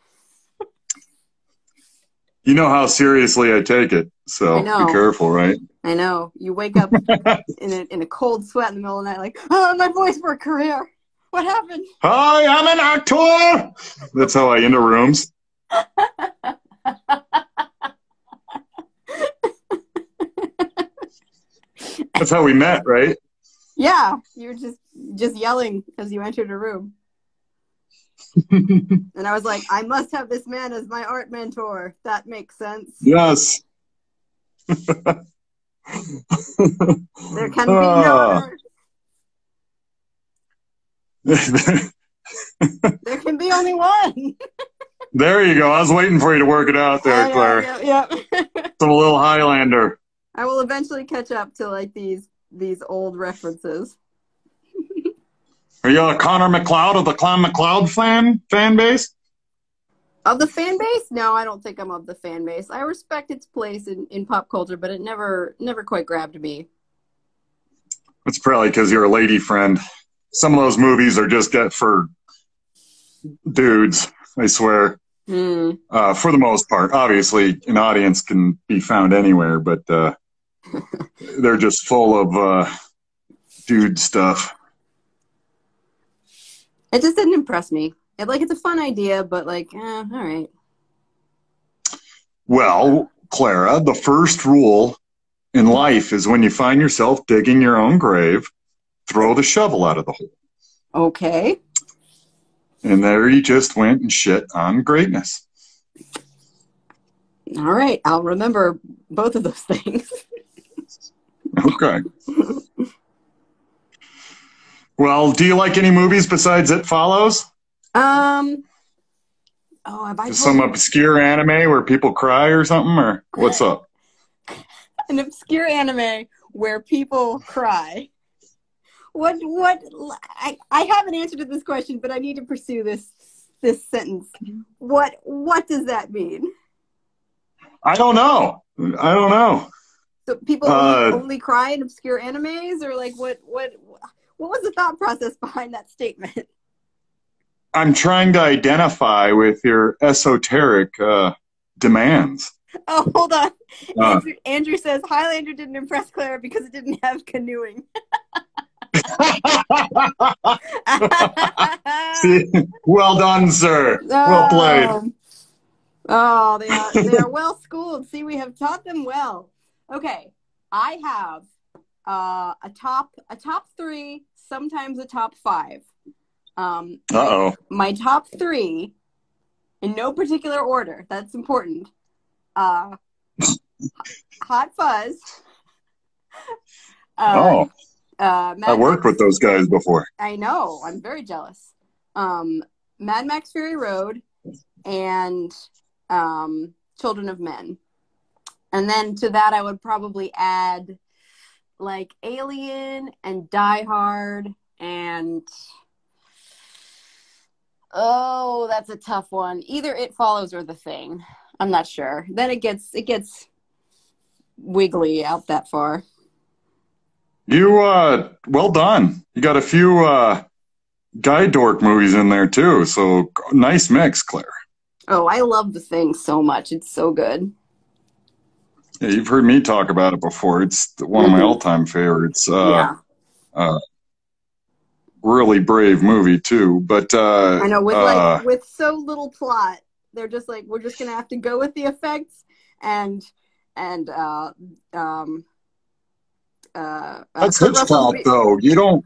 You know how seriously I take it, so be careful, right? I know. You wake up in a cold sweat in the middle of the night like, oh, my voice work career. What happened? Hi, I'm an actor! That's how I enter rooms. That's how we met, right? Yeah, you were just yelling as you entered a room. And I was like, I must have this man as my art mentor. That makes sense. Yes. There can be no there can be only one. There you go. I was waiting for you to work it out there, Clara. Yeah. Some little Highlander. I will eventually catch up to like these old references. Are you a Connor McLeod of the Clan McLeod fan base? Of the fan base? No, I don't think I'm of the fan base. I respect its place in pop culture, but it never quite grabbed me. It's probably because you're a lady friend. Some of those movies are just for dudes, I swear. For the most part. Obviously, an audience can be found anywhere, but they're just full of dude stuff. It just didn't impress me. It's a fun idea, but all right. Well, Clara, the first rule in life is when you find yourself digging your own grave, throw the shovel out of the hole. Okay. And there you just went and shit on greatness. All right. I'll remember both of those things. Okay. Well, do you like any movies besides It Follows? Have I some obscure anime where people cry or something, or what's up? An obscure anime where people cry. What? I have an answer to this question, but I need to pursue this sentence. What does that mean? I don't know. So people only cry in obscure animes, or what was the thought process behind that statement? I'm trying to identify with your esoteric demands. Oh, hold on. Andrew says Highlander didn't impress Clara because it didn't have canoeing. See, well done, sir. Well played. Oh, they are well schooled. See, we have taught them well. Okay, I have a top 3, sometimes a top 5. My top 3, in no particular order. That's important. Hot Fuzz. I worked with those guys before. I know. I'm very jealous. Mad Max Fury Road and Children of Men. And then to that, I would probably add Alien and Die Hard and that's a tough one. Either It Follows or The Thing. I'm not sure. Then it gets wiggly out that far. You well done. You got a few guy dork movies in there too. So nice mix, Claire. Oh, I love The Thing so much. It's so good. Yeah, you've heard me talk about it before. It's one of my all-time favorites. Really brave movie too, but I know with so little plot, they're just we're just gonna have to go with the effects and that's Hitchcock though. You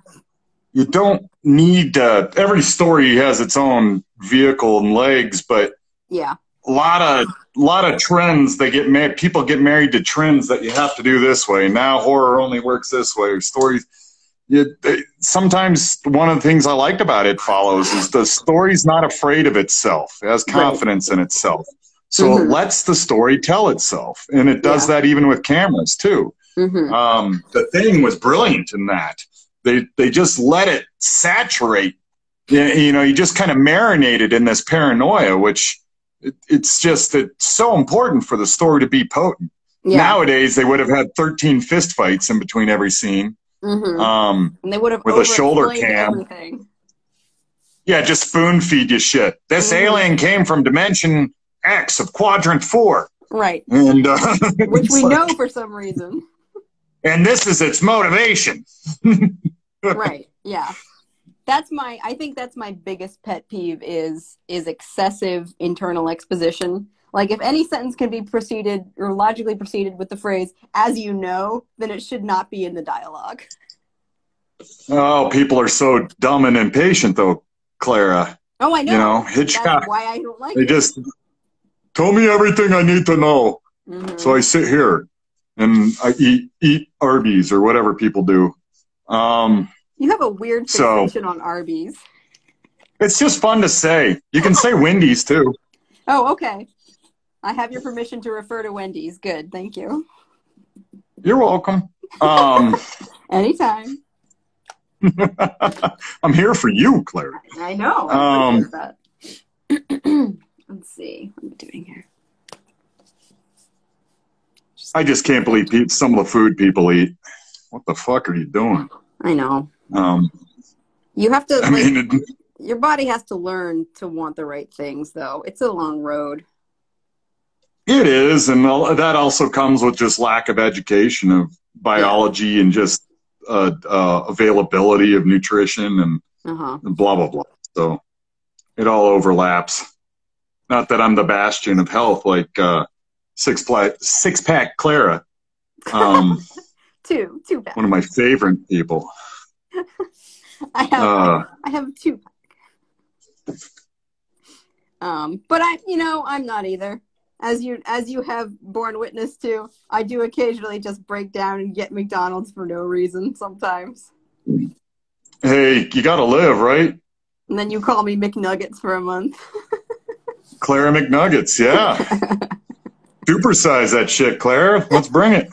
don't need every story has its own vehicle and legs, but yeah, lot of trends. They get married. People get married to trends that you have to do this way. Now horror only works this way. Stories. Sometimes one of the things I liked about It Follows is the story's not afraid of itself. It has confidence in itself. So it lets the story tell itself. And it does that even with cameras, too. The Thing was brilliant in that. They just let it saturate. You know, you just kind of marinated in this paranoia, which it's so important for the story to be potent. Nowadays, they would have had 13 fistfights in between every scene. And they would have with a shoulder cam. Everything. Yeah, just spoon feed you shit. This alien came from dimension X of quadrant 4. Right. And which we know for some reason. And this is its motivation. Right. Yeah. I think that's my biggest pet peeve is excessive internal exposition. Like, if any sentence can be preceded or logically preceded with the phrase, as you know, then it should not be in the dialogue. Oh, people are so dumb and impatient, though, Clara. Oh, I know. You know, Hitchcock. That's why I don't like it. They just told me everything I need to know. So I sit here and I eat Arby's or whatever people do. You have a weird fixation on Arby's. It's just fun to say. You can say Wendy's, too. Oh, okay. I have your permission to refer to Wendy's. Good, thank you. You're welcome. Anytime. I'm here for you, Clara. I know. I appreciate that. Let's see. What am I doing here? I just can't believe some of the food people eat. What the fuck are you doing? I know. You have to, your body has to learn to want the right things, though. It's a long road. It is, and that also comes with just lack of education of biology and just availability of nutrition and blah, blah, blah. So it all overlaps. Not that I'm the bastion of health like six-pack Clara. Two pack. One of my favorite people. I have a 2-pack. But I'm not either. As you have borne witness to, I do occasionally just break down and get McDonald's for no reason sometimes. Hey, you gotta live, right? And then you call me McNuggets for a month. Clara McNuggets, yeah. Supersize that shit, Clara. Let's bring it.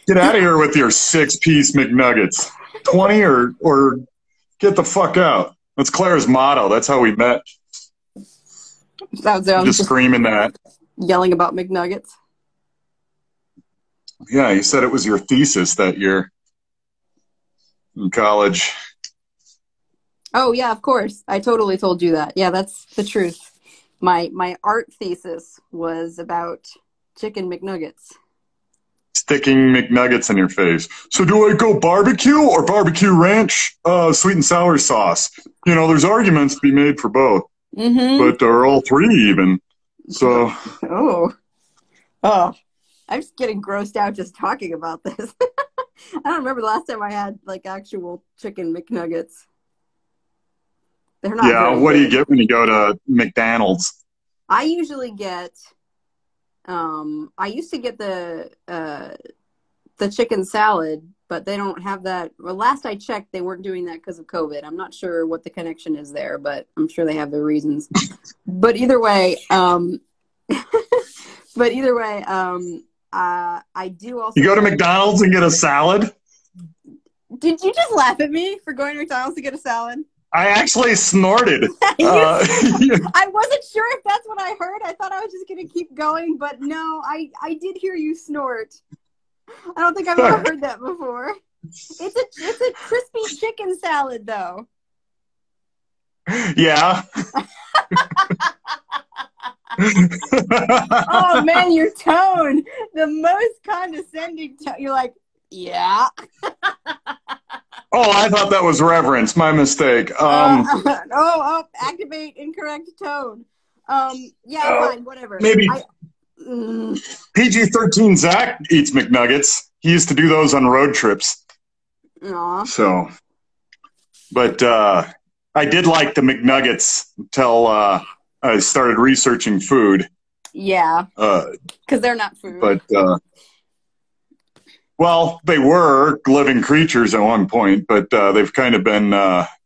Get out of here with your 6-piece McNuggets. 20 or get the fuck out. That's Clara's motto. That's how we met. Just screaming that. Yelling about McNuggets. Yeah, you said it was your thesis that year in college. Oh, yeah, of course. I totally told you that. Yeah, that's the truth. My art thesis was about chicken McNuggets. Sticking McNuggets in your face. So do I go barbecue or barbecue ranch, sweet and sour sauce? You know, there's arguments to be made for both. But they're all three even. So. I'm just getting grossed out just talking about this. I don't remember the last time I had like actual chicken McNuggets. They're not. Yeah, what do you get when you go to McDonald's? I usually get. I used to get the chicken salad, but they don't have that. Well, last I checked, they weren't doing that because of COVID. I'm not sure what the connection is there, but I'm sure they have their reasons. But either way, I do also. You go to McDonald's and get a salad? Did you just laugh at me for going to McDonald's to get a salad? I actually snorted. I wasn't sure if that's what I heard. I thought I was just going to keep going, but no, I did hear you snort. I don't think I've ever heard that before. It's a crispy chicken salad, though. Yeah. Oh, man, your tone. The most condescending tone. You're like, yeah. Oh, I thought that was reverence. My mistake. Activate incorrect tone. Fine, whatever. Maybe PG-13 Zac Eats Mcnuggets. He used to do those on road trips. Aww. So, but I did like the McNuggets until I I started researching food. Yeah. Because they're not food. But, well, they were living creatures at one point, but they've kind of been,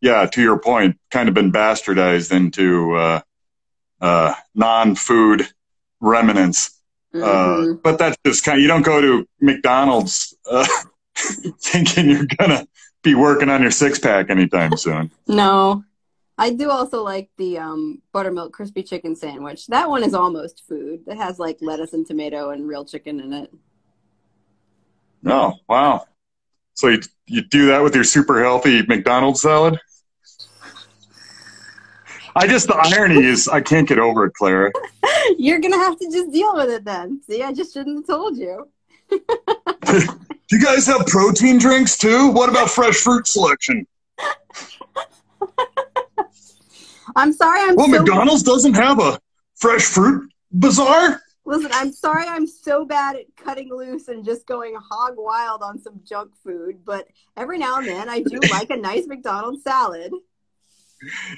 yeah, to your point, kind of been bastardized into non-food remnants. But that's just kind of, you don't go to McDonald's thinking you're going to be working on your six-pack anytime soon. No. I do also like the buttermilk crispy chicken sandwich. That one is almost food. It has like lettuce and tomato and real chicken in it. Oh, wow. So you do that with your super healthy McDonald's salad? The irony is I can't get over it, Clara. You're going to have to just deal with it then. See, I just shouldn't have told you. Do you guys have protein drinks too? What about fresh fruit selection? I'm sorry. McDonald's doesn't have a fresh fruit bazaar? Listen, I'm sorry I'm so bad at cutting loose and just going hog wild on some junk food, but every now and then I do like a nice McDonald's salad.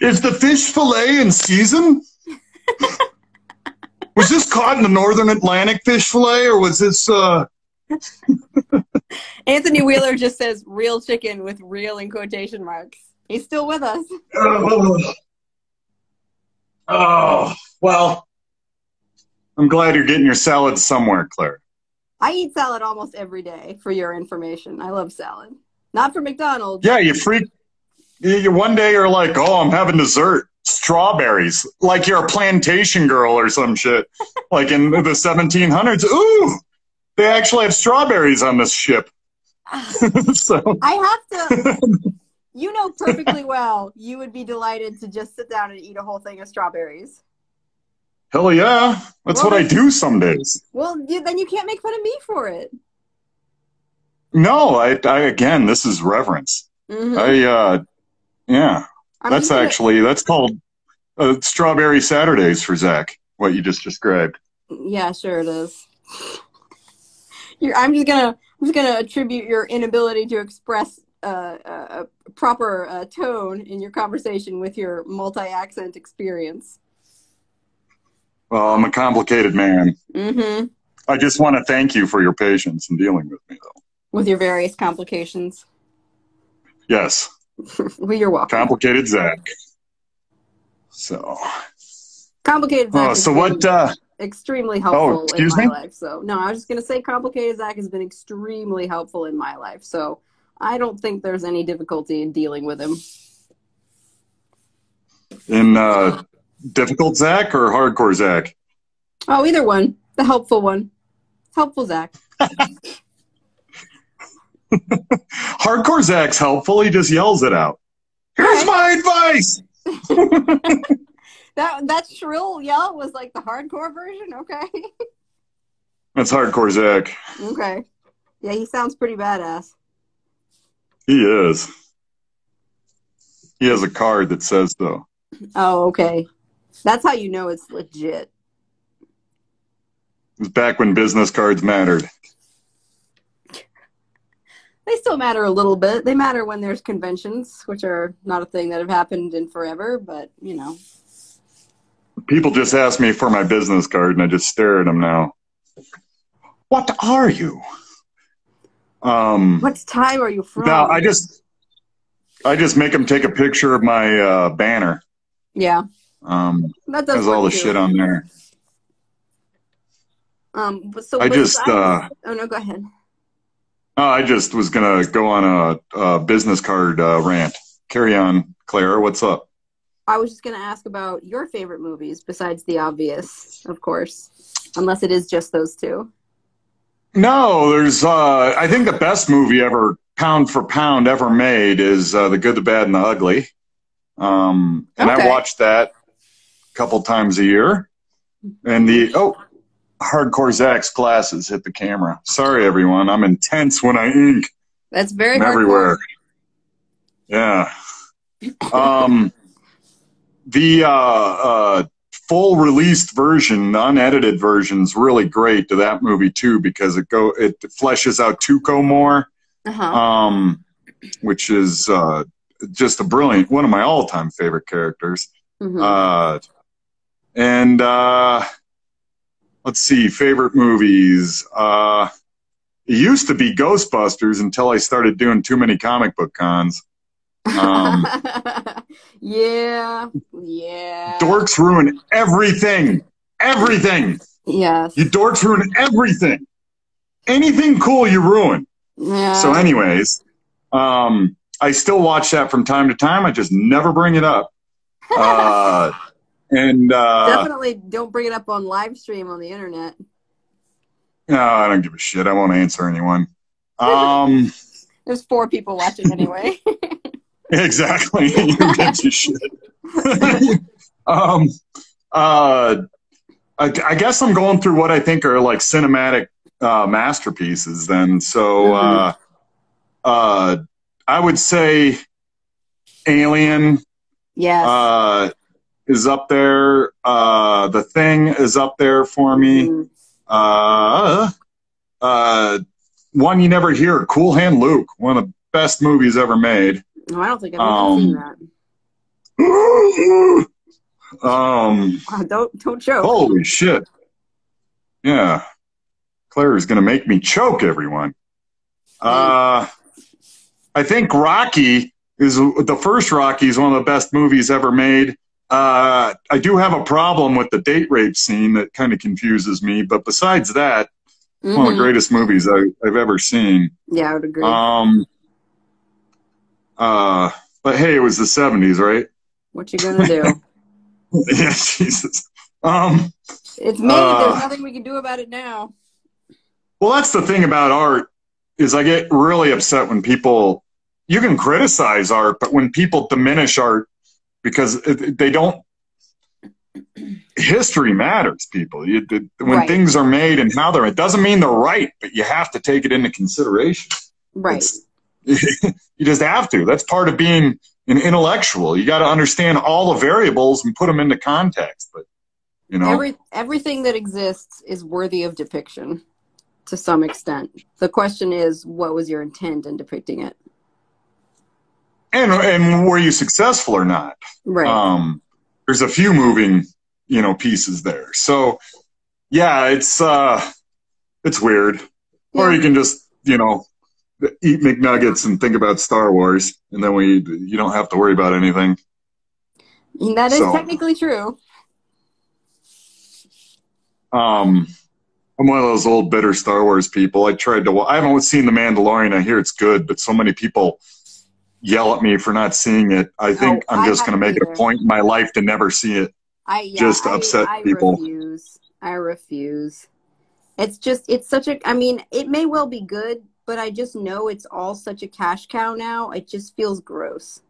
Is the fish fillet in season? Was this caught in the Northern Atlantic fish fillet, or was this... Anthony Wheeler just says real chicken with real in quotation marks. He's still with us. Oh, well, I'm glad you're getting your salad somewhere, Claire. I eat salad almost every day, for your information. I love salad. Not for McDonald's. Yeah, one day you're like, oh, I'm having dessert. Strawberries. Like you're a plantation girl or some shit. Like in the 1700s. Ooh, they actually have strawberries on this ship. So I have to... You know perfectly well you would be delighted to just sit down and eat a whole thing of strawberries. Hell yeah. That's what I do some days. Well, then you can't make fun of me for it. No, I again, this is reverence. Yeah. That's called Strawberry Saturdays for Zach, what you just described. Yeah, sure it is. I'm just gonna attribute your inability to express a proper tone in your conversation with your multi-accent experience. Well, I'm a complicated man. I just want to thank you for your patience in dealing with me, though. With your various complications. Yes. Well, you're welcome. Complicated Zach. So. Complicated Zach. So what? Extremely helpful in my me? life. So no, I was just gonna say complicated Zach has been extremely helpful in my life. So I don't think there's any difficulty in dealing with him. In difficult Zach or hardcore Zach? Oh, either one. The helpful one. Helpful Zach. Hardcore Zach's helpful. He just yells it out. Here's my advice. That shrill yell was like the hardcore version. Okay. That's hardcore Zach. Okay. Yeah, he sounds pretty badass. He is. He has a card that says so. Oh, okay. That's how you know it's legit. It was back when business cards mattered. They still matter a little bit. They matter when there's conventions, which are not a thing that have happened in forever, but, you know. People just ask me for my business card, and I just stare at them now. What are you? What time are you from? No, I just make them take a picture of my banner. Yeah. That does has all the shit on there. So oh no, go ahead. I just was gonna go on a business card rant. Carry on, Clara. What's up? I was just gonna ask about your favorite movies besides the obvious, of course, unless it is just those two. No, there's. I think the best movie ever, pound for pound, ever made is The Good, the Bad, and the Ugly. And I watch that a couple times a year. And Hardcore Zach's glasses hit the camera. Sorry, everyone. I'm intense when I ink. That's very hardcore. Everywhere. Yeah. The full released version, the unedited version, is really great to that movie too, because it fleshes out Tuco more, which is just a brilliant, one of my all-time favorite characters. And let's see, favorite movies. It used to be Ghostbusters until I started doing too many comic book cons. Yeah. Dorks ruin everything. Everything. Yes. You dorks ruin everything. Anything cool, you ruin. Yeah. So anyways, I still watch that from time to time. I just never bring it up. Definitely don't bring it up on live stream on the internet. No, I don't give a shit. I won't answer anyone. There's 4 people watching anyway. Exactly. Who gives a shit? I guess I'm going through what I think are like cinematic masterpieces then. So I would say Alien Yes. is up there. The Thing is up there for me. One you never hear, Cool Hand Luke, one of the best movies ever made. Oh, I don't think I've even seen that. Don't choke. Holy shit. Yeah. Clara's going to make me choke, everyone. I think Rocky is the first Rocky is one of the best movies ever made. I do have a problem with the date rape scene that kind of confuses me, but besides that, one of the greatest movies I've ever seen. Yeah, I would agree. But hey, it was the 70s, right? What you gonna do? Yeah, Jesus. It's made. There's nothing we can do about it now. Well, that's the thing about art is I get really upset when people, you can criticize art, but when people diminish art because they don't, history matters, people. When things are made and how they're, it doesn't mean they're right, but you have to take it into consideration. Right. You just have to. That's part of being an intellectual. You got to understand all the variables and put them into context. But, you know, everything that exists is worthy of depiction to some extent. The question is, what was your intent in depicting it? And were you successful or not? Right. There's a few moving, pieces there. So, yeah, it's weird. Yeah. Or you can just, eat McNuggets and think about Star Wars, and then you don't have to worry about anything. That is technically true. I'm one of those old bitter Star Wars people. I haven't seen The Mandalorian. I hear it's good, but so many people yell at me for not seeing it. I think I'm just going to make it a point in my life to never see it. Just to upset people. I refuse. It's such a, it may well be good, but I just know it's all such a cash cow now. It just feels gross.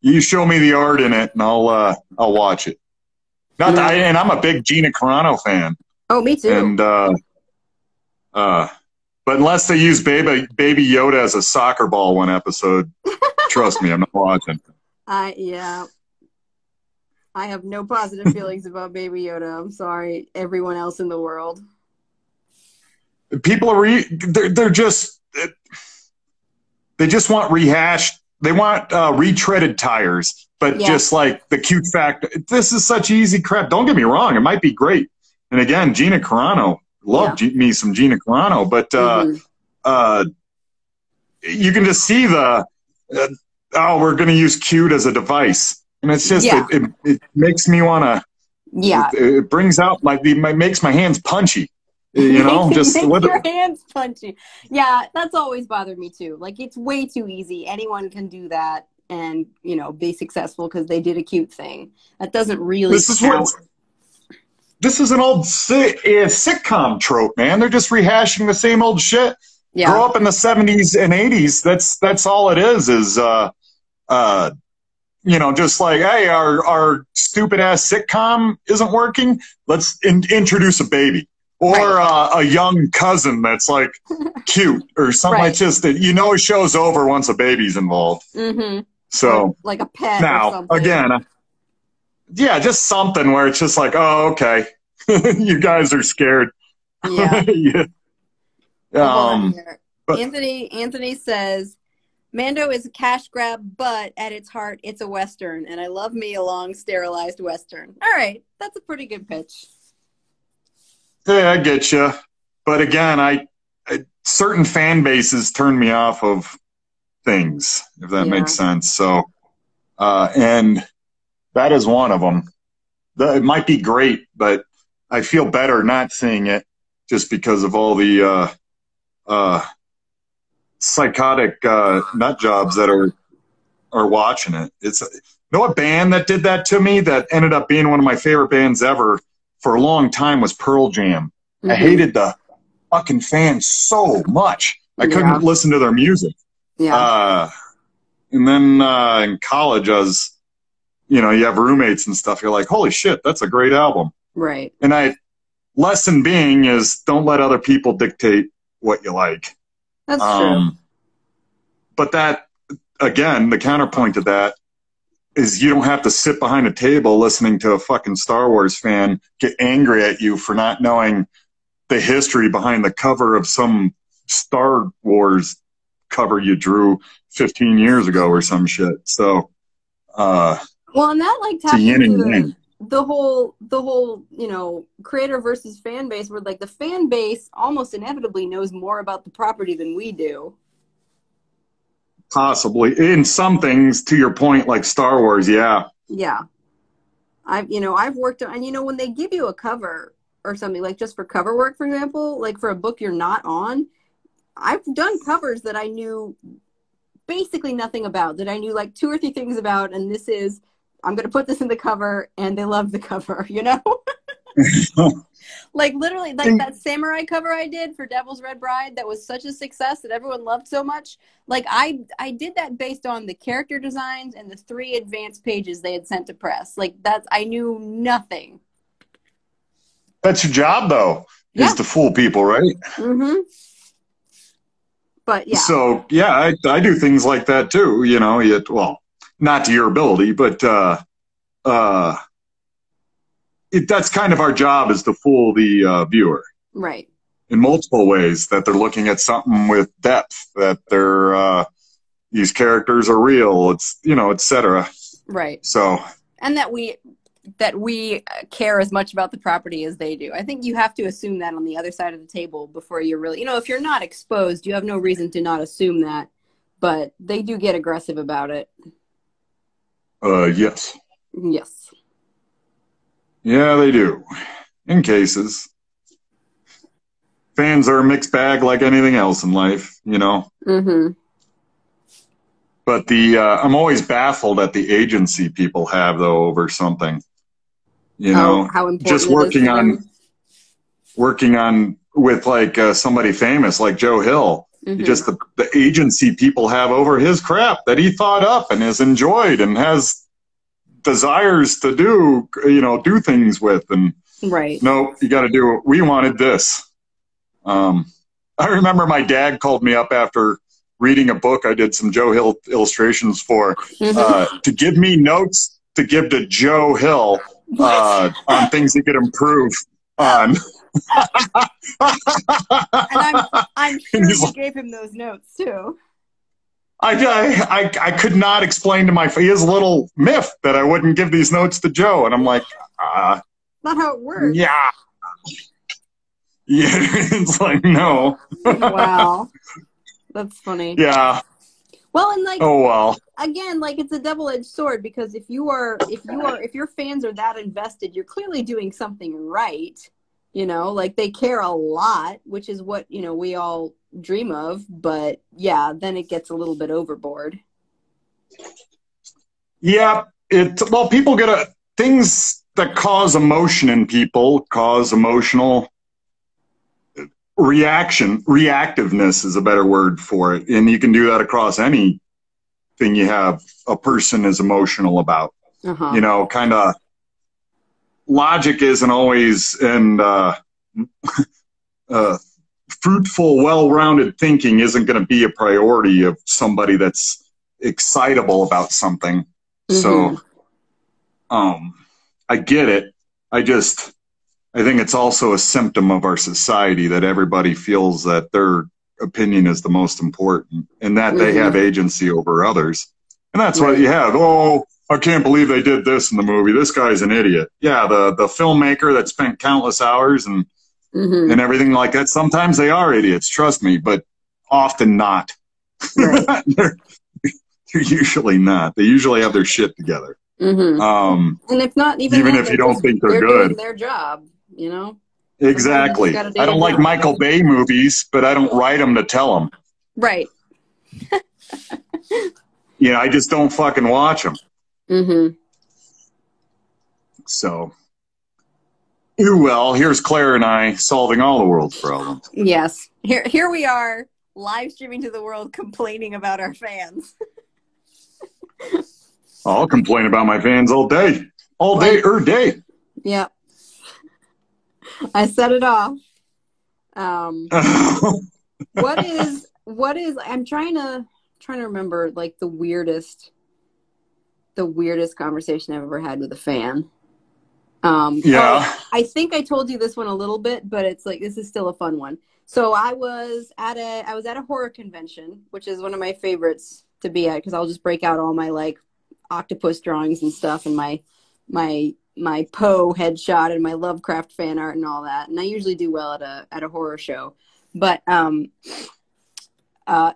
You show me the art in it, and I'll watch it. And I'm a big Gina Carano fan. Oh, me too. And but unless they use Baby Yoda as a soccer ball one episode, trust me, I'm not watching. Yeah. I have no positive feelings about Baby Yoda. I'm sorry, everyone else in the world. People are they just want rehashed. They want retreaded tires, but just like the cute fact. This is such easy crap. Don't get me wrong; it might be great. And again, Gina Carano, me some Gina Carano, but you can just see we're going to use cute as a device. And it's just, it makes me want to, it brings out makes my hands punchy, makes your hands punchy. Yeah, that's always bothered me too. Like, it's way too easy. Anyone can do that and, be successful because they did a cute thing. That doesn't really count. This is an old sitcom trope, man. They're just rehashing the same old shit. Yeah. Grow up in the 70s and 80s. That's all it is just like, hey, our stupid ass sitcom isn't working. Let's introduce a baby or a young cousin that's like cute or something like this. That it show's over once a baby's involved. Mm-hmm. So or like a pet. Now or something. Again, just something where it's just like, oh, okay, you guys are scared. Yeah. Yeah. Anthony says, Mando is a cash grab, but at its heart, it's a Western, and I love me a long, sterilized Western. All right, that's a pretty good pitch. Yeah, I get you. But again, certain fan bases turn me off of things, if that makes sense. So, and that is one of them. It might be great, but I feel better not seeing it just because of all the psychotic nut jobs that are watching it. It's, you know, a band that did that to me that ended up being one of my favorite bands ever for a long time was Pearl Jam. I hated the fucking fans so much. I couldn't listen to their music. Yeah. And then in college, I was, you know, you have roommates and stuff. You're like, holy shit, that's a great album. Right. And lesson being is don't let other people dictate what you like. That's true. But that, again, the counterpoint to that is you don't have to sit behind a table listening to a fucking Star Wars fan get angry at you for not knowing the history behind the cover of some Star Wars cover you drew 15 years ago or some shit. So, well, and that like taps into the whole, you know, creator versus fan base, where like the fan base almost inevitably knows more about the property than we do. Possibly. In some things, to your point, like Star Wars, yeah. Yeah. I've worked on, and you know, when they give you a cover or something, like just for cover work, for example, like for a book you're not on, I've done covers that I knew basically nothing about, that I knew like 2 or 3 things about, and this is, I'm going to put this in the cover, and they love the cover, you know? Like literally, like that samurai cover I did for Devil's Red Bride that was such a success that everyone loved so much. Like I did that based on the character designs and the 3 advanced pages they had sent to press. Like I knew nothing. That's your job, though, is to fool people, right? Mm-hmm. But yeah. So yeah, I do things like that too. You know, well, not to your ability, but that's kind of our job, is to fool the viewer, right? In multiple ways, that they're looking at something with depth, that they're these characters are real. It's, you know, etc. Right. So, and that we care as much about the property as they do. I think you have to assume that on the other side of the table before you're really, you know, if you're not exposed, you have no reason to not assume that, but they do get aggressive about it. Yes. Yes. Yeah, they do. In cases. Fans are a mixed bag like anything else in life, you know? Mm-hmm. But I'm always baffled at the agency people have, though, over something. You know, how important just working on with like somebody famous like Joe Hill. Mm-hmm. Just the agency people have over his crap that he thought up and has enjoyed and has desires to do, you know, do things with. And right. No, you got to do it. We wanted this. I remember my dad called me up after reading a book I did some Joe Hill illustrations for, to give me notes to give to Joe Hill on things he could improve on. And I'm sure you gave him those notes too. I could not explain to he has a little myth that I wouldn't give these notes to Joe, and I'm like, not how it works. Yeah. Yeah, it's like, no. Wow. That's funny. Yeah. Well, and like, oh well. Again, like it's a double-edged sword, because if your fans are that invested, you're clearly doing something right. You know, like they care a lot, which is what, you know, we all dream of. But yeah, then it gets a little bit overboard. Yeah, people get things that cause emotion in people cause emotional reactiveness is a better word for it. And you can do that across anything you have a person is emotional about. You know, kind of logic isn't always, and fruitful, well-rounded thinking isn't going to be a priority of somebody that's excitable about something. So, I get it. I think it's also a symptom of our society that everybody feels that they're opinion is the most important, and that they have agency over others. And that's what you have. Oh, I can't believe they did this in the movie. This guy's an idiot. Yeah, the filmmaker that spent countless hours and everything like that. Sometimes they are idiots, trust me, but often not. Right. They're usually not. They usually have their shit together. And if not, even if you don't think they're good, doing their job, you know. Exactly. I don't like Michael Bay movies, but I don't write them to tell them. Right. I just don't fucking watch them. So, well, here's Clara and I solving all the world's problems. Yes. Here we are, live streaming to the world, complaining about our fans. I'll complain about my fans all day. All day, day. Yeah. I set it off. What is, I'm trying to remember, like, the weirdest conversation I've ever had with a fan. I think I told you this one a little bit, but it's like, this is still a fun one. So I was at a horror convention, which is one of my favorites to be at, because I'll just break out all my, like, octopus drawings and stuff, and my Poe headshot and my Lovecraft fan art and all that. And I usually do well at a horror show. But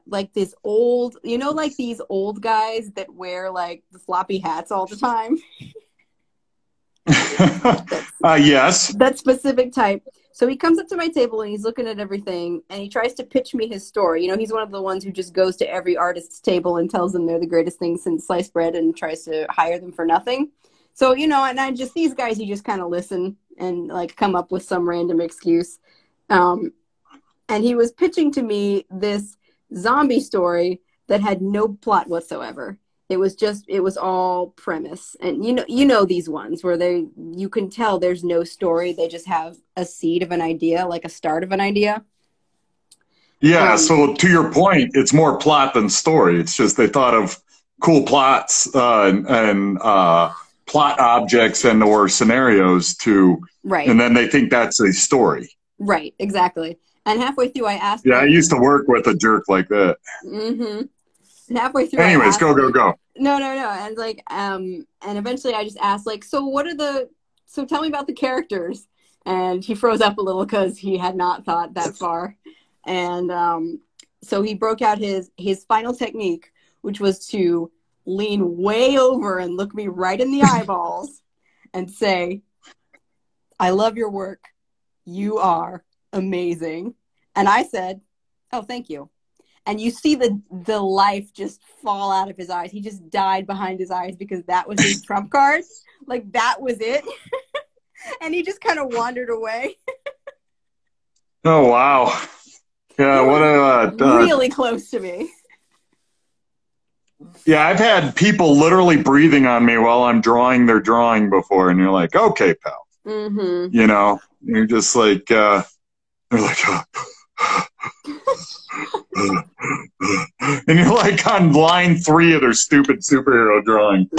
like this old, like these old guys that wear like the floppy hats all the time. Yes. That specific type. So he comes up to my table and he's looking at everything and he tries to pitch me his story. He's one of the ones who just goes to every artist's table and tells them they're the greatest thing since sliced bread and tries to hire them for nothing. So, and these guys, you just kind of listen and like come up with some random excuse. And he was pitching to me this zombie story that had no plot whatsoever. It was all premise. And you know these ones where you can tell there's no story. They just have a seed of an idea, like a start of an idea. Yeah. So to your point, it's more plot than story. It's just, they thought of cool plots, and plot objects and or scenarios and then they think that's a story. Right. Exactly. And halfway through I asked I used to work with a jerk like that. And halfway through anyways, go. No. And like, and eventually I just asked, like, so tell me about the characters. And he froze up a little because he had not thought that far. And so he broke out his final technique, which was to lean way over and look me right in the eyeballs and say, "I love your work. You are amazing." And I said, "Oh, thank you." And you see the life just fall out of his eyes. He just died behind his eyes because that was his trump card. Like, that was it. And he just kind of wandered away. Oh, wow. Yeah, what really close to me. Yeah, I've had people literally breathing on me while I'm drawing their drawing before, and you're like, okay, pal. You're just like, they're like, and you're like on line 3 of their stupid superhero drawing.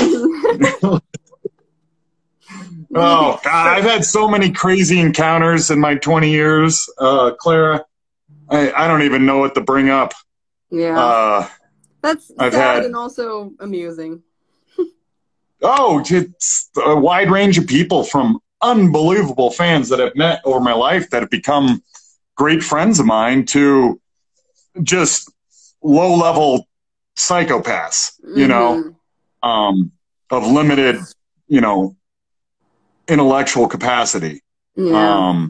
Oh, God, I've had so many crazy encounters in my 20 years, Clara. I don't even know what to bring up. Yeah. That's sad and also amusing. It's a wide range of people, from unbelievable fans that I've met over my life that have become great friends of mine to just low-level psychopaths, of limited, intellectual capacity. Yeah.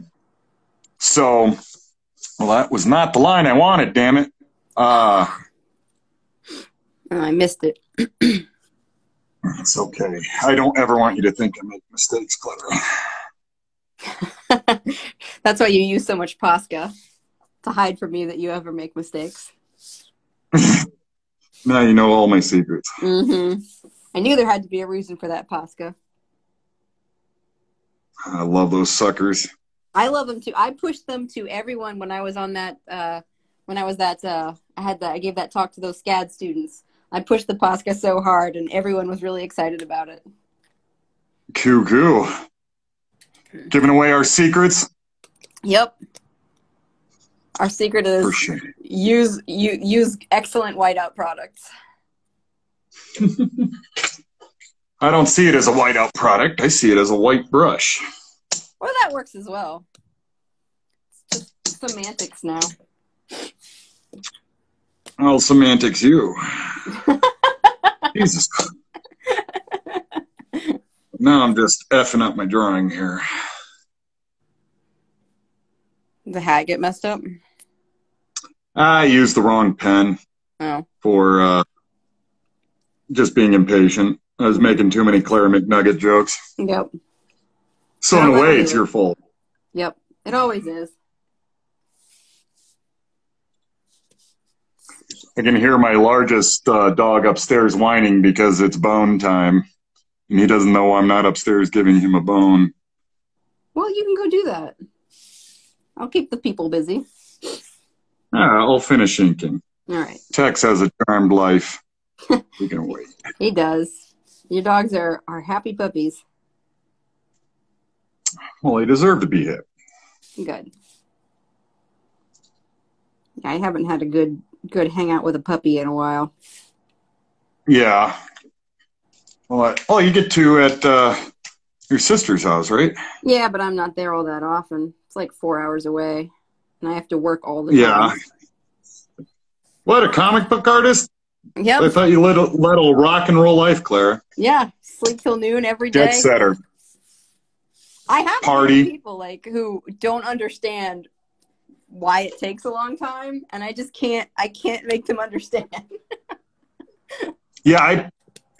So, well, that was not the line I wanted, damn it. I missed it. It's okay. I don't ever want you to think I make mistakes, Clara. That's why you use so much Posca, to hide from me that you ever make mistakes. Now you know all my secrets. I knew there had to be a reason for that, Posca. I love those suckers. I love them too. I pushed them to everyone when I was on that. I gave that talk to those SCAD students. I pushed the Posca so hard, and everyone was really excited about it. Cool. Giving away our secrets. Yep. Our secret is use excellent whiteout products. I don't see it as a whiteout product. I see it as a white brush. Well, that works as well. It's just semantics now. Oh, semantics, you. Jesus. Now I'm just effing up my drawing here. The hat get messed up? I used the wrong pen for just being impatient. I was making too many Clara McNugget jokes. Yep. So in a way, it's your fault. Yep. It always is. I can hear my largest dog upstairs whining because it's bone time. And he doesn't know I'm not upstairs giving him a bone. Well, you can go do that. I'll keep the people busy. I'll finish inking. All right. Tex has a charmed life. We can wait. He does. Your dogs are happy puppies. Well, they deserve to be hit. Good. Yeah, I haven't had a good hangout with a puppy in a while. Yeah. Well, you get to at your sister's house, right? Yeah, but I'm not there all that often. It's like 4 hours away, and I have to work all the time. Yeah. What, a comic book artist? Yep. I thought you led a rock and roll life, Clara. Yeah, sleep till noon every day. Jet setter. I have Party. People who don't understand why it takes a long time, and I can't make them understand. Yeah,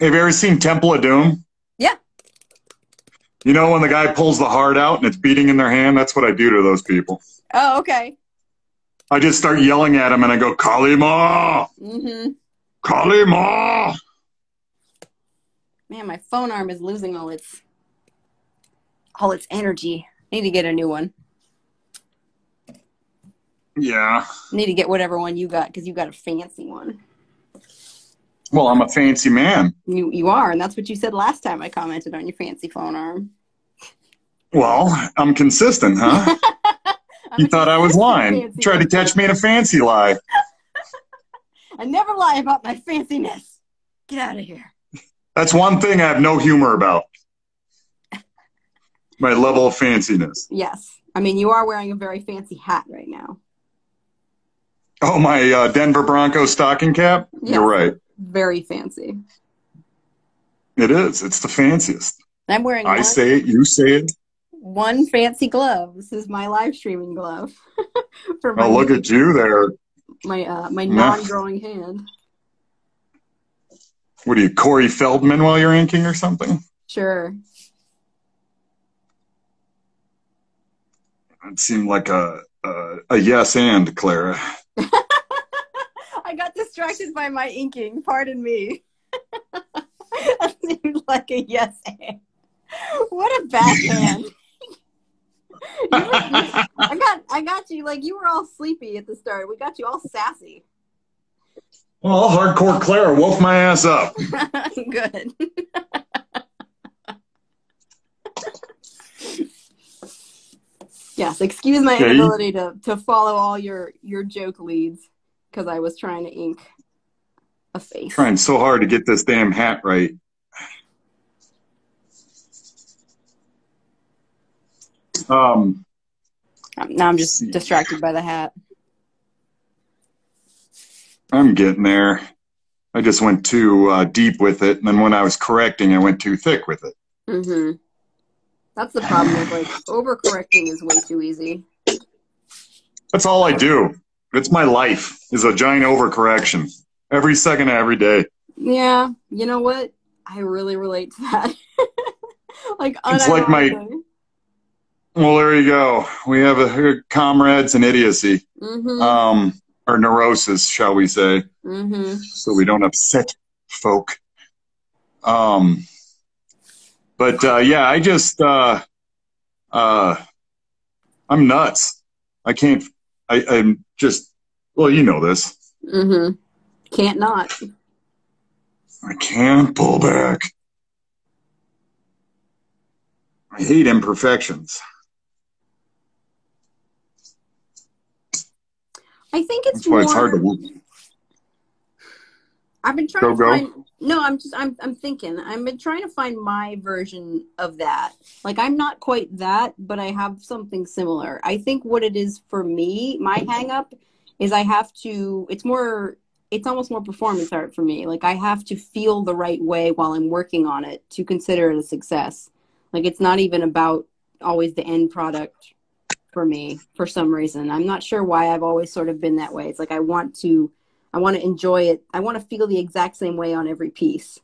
have you ever seen Temple of Doom? Yeah. You know when the guy pulls the heart out and it's beating in their hand? That's what I do to those people. Oh, okay. I just start yelling at them and I go, Kalima! Mm-hmm. Kalima! Man, my phone arm is losing all its energy. I need to get a new one. Yeah. I need to get whatever one you got, because you got a fancy one. Well, I'm a fancy man. You are, and that's what you said last time I commented on your fancy phone arm. Well, I'm consistent, huh? You thought I was lying. Tried to catch me in a fancy lie. I never lie about my fanciness. Get out of here. That's one thing I have no humor about. My level of fanciness. Yes. I mean, you are wearing a very fancy hat right now. Oh, my Denver Broncos stocking cap? Yes. You're right. Very fancy. It is. It's the fanciest. I'm wearing I say it, you say it. One fancy glove. This is my live streaming glove. Oh, look at you there. My non-growing hand. What are you, Corey Feldman while you're inking or something? Sure. It seemed like a yes and, Clara. I got distracted by my inking. Pardon me. That seemed like a yes and. What a backhand. I got you. Like, you were all sleepy at the start. We got you all sassy. Well, hardcore Clara woke my ass up. Good. Yes, excuse my inability to follow all your joke leads, because I was trying to ink a face. Trying so hard to get this damn hat right. Now I'm just distracted by the hat. I'm getting there. I just went too deep with it, and then when I was correcting, I went too thick with it. Mm-hmm. That's the problem with, like, overcorrecting is way too easy. That's all I do. It's my life, is a giant overcorrection. Every second of every day. Yeah, you know what? I really relate to that. Like, it's like my... Well, there you go. We have comrades in idiocy. Mm-hmm. Or neurosis, shall we say. Mm-hmm. So we don't upset folk. But yeah, I just, I'm nuts. I'm just, well, you know this. Mm-hmm. Can't not. I can't pull back. I hate imperfections. I think it's That's why more. it's hard to I've been trying to go. find. No, I'm thinking. I've been trying to find my version of that. Like, I'm not quite that, but I have something similar. I think what it is for me, my hang up, is I have to. It's almost more performance art for me. Like, I have to feel the right way while I'm working on it to consider it a success. Like, it's not even about always the end product for me for some reason. I'm not sure why I've always sort of been that way. It's like I want to enjoy it. I want to feel the exact same way on every piece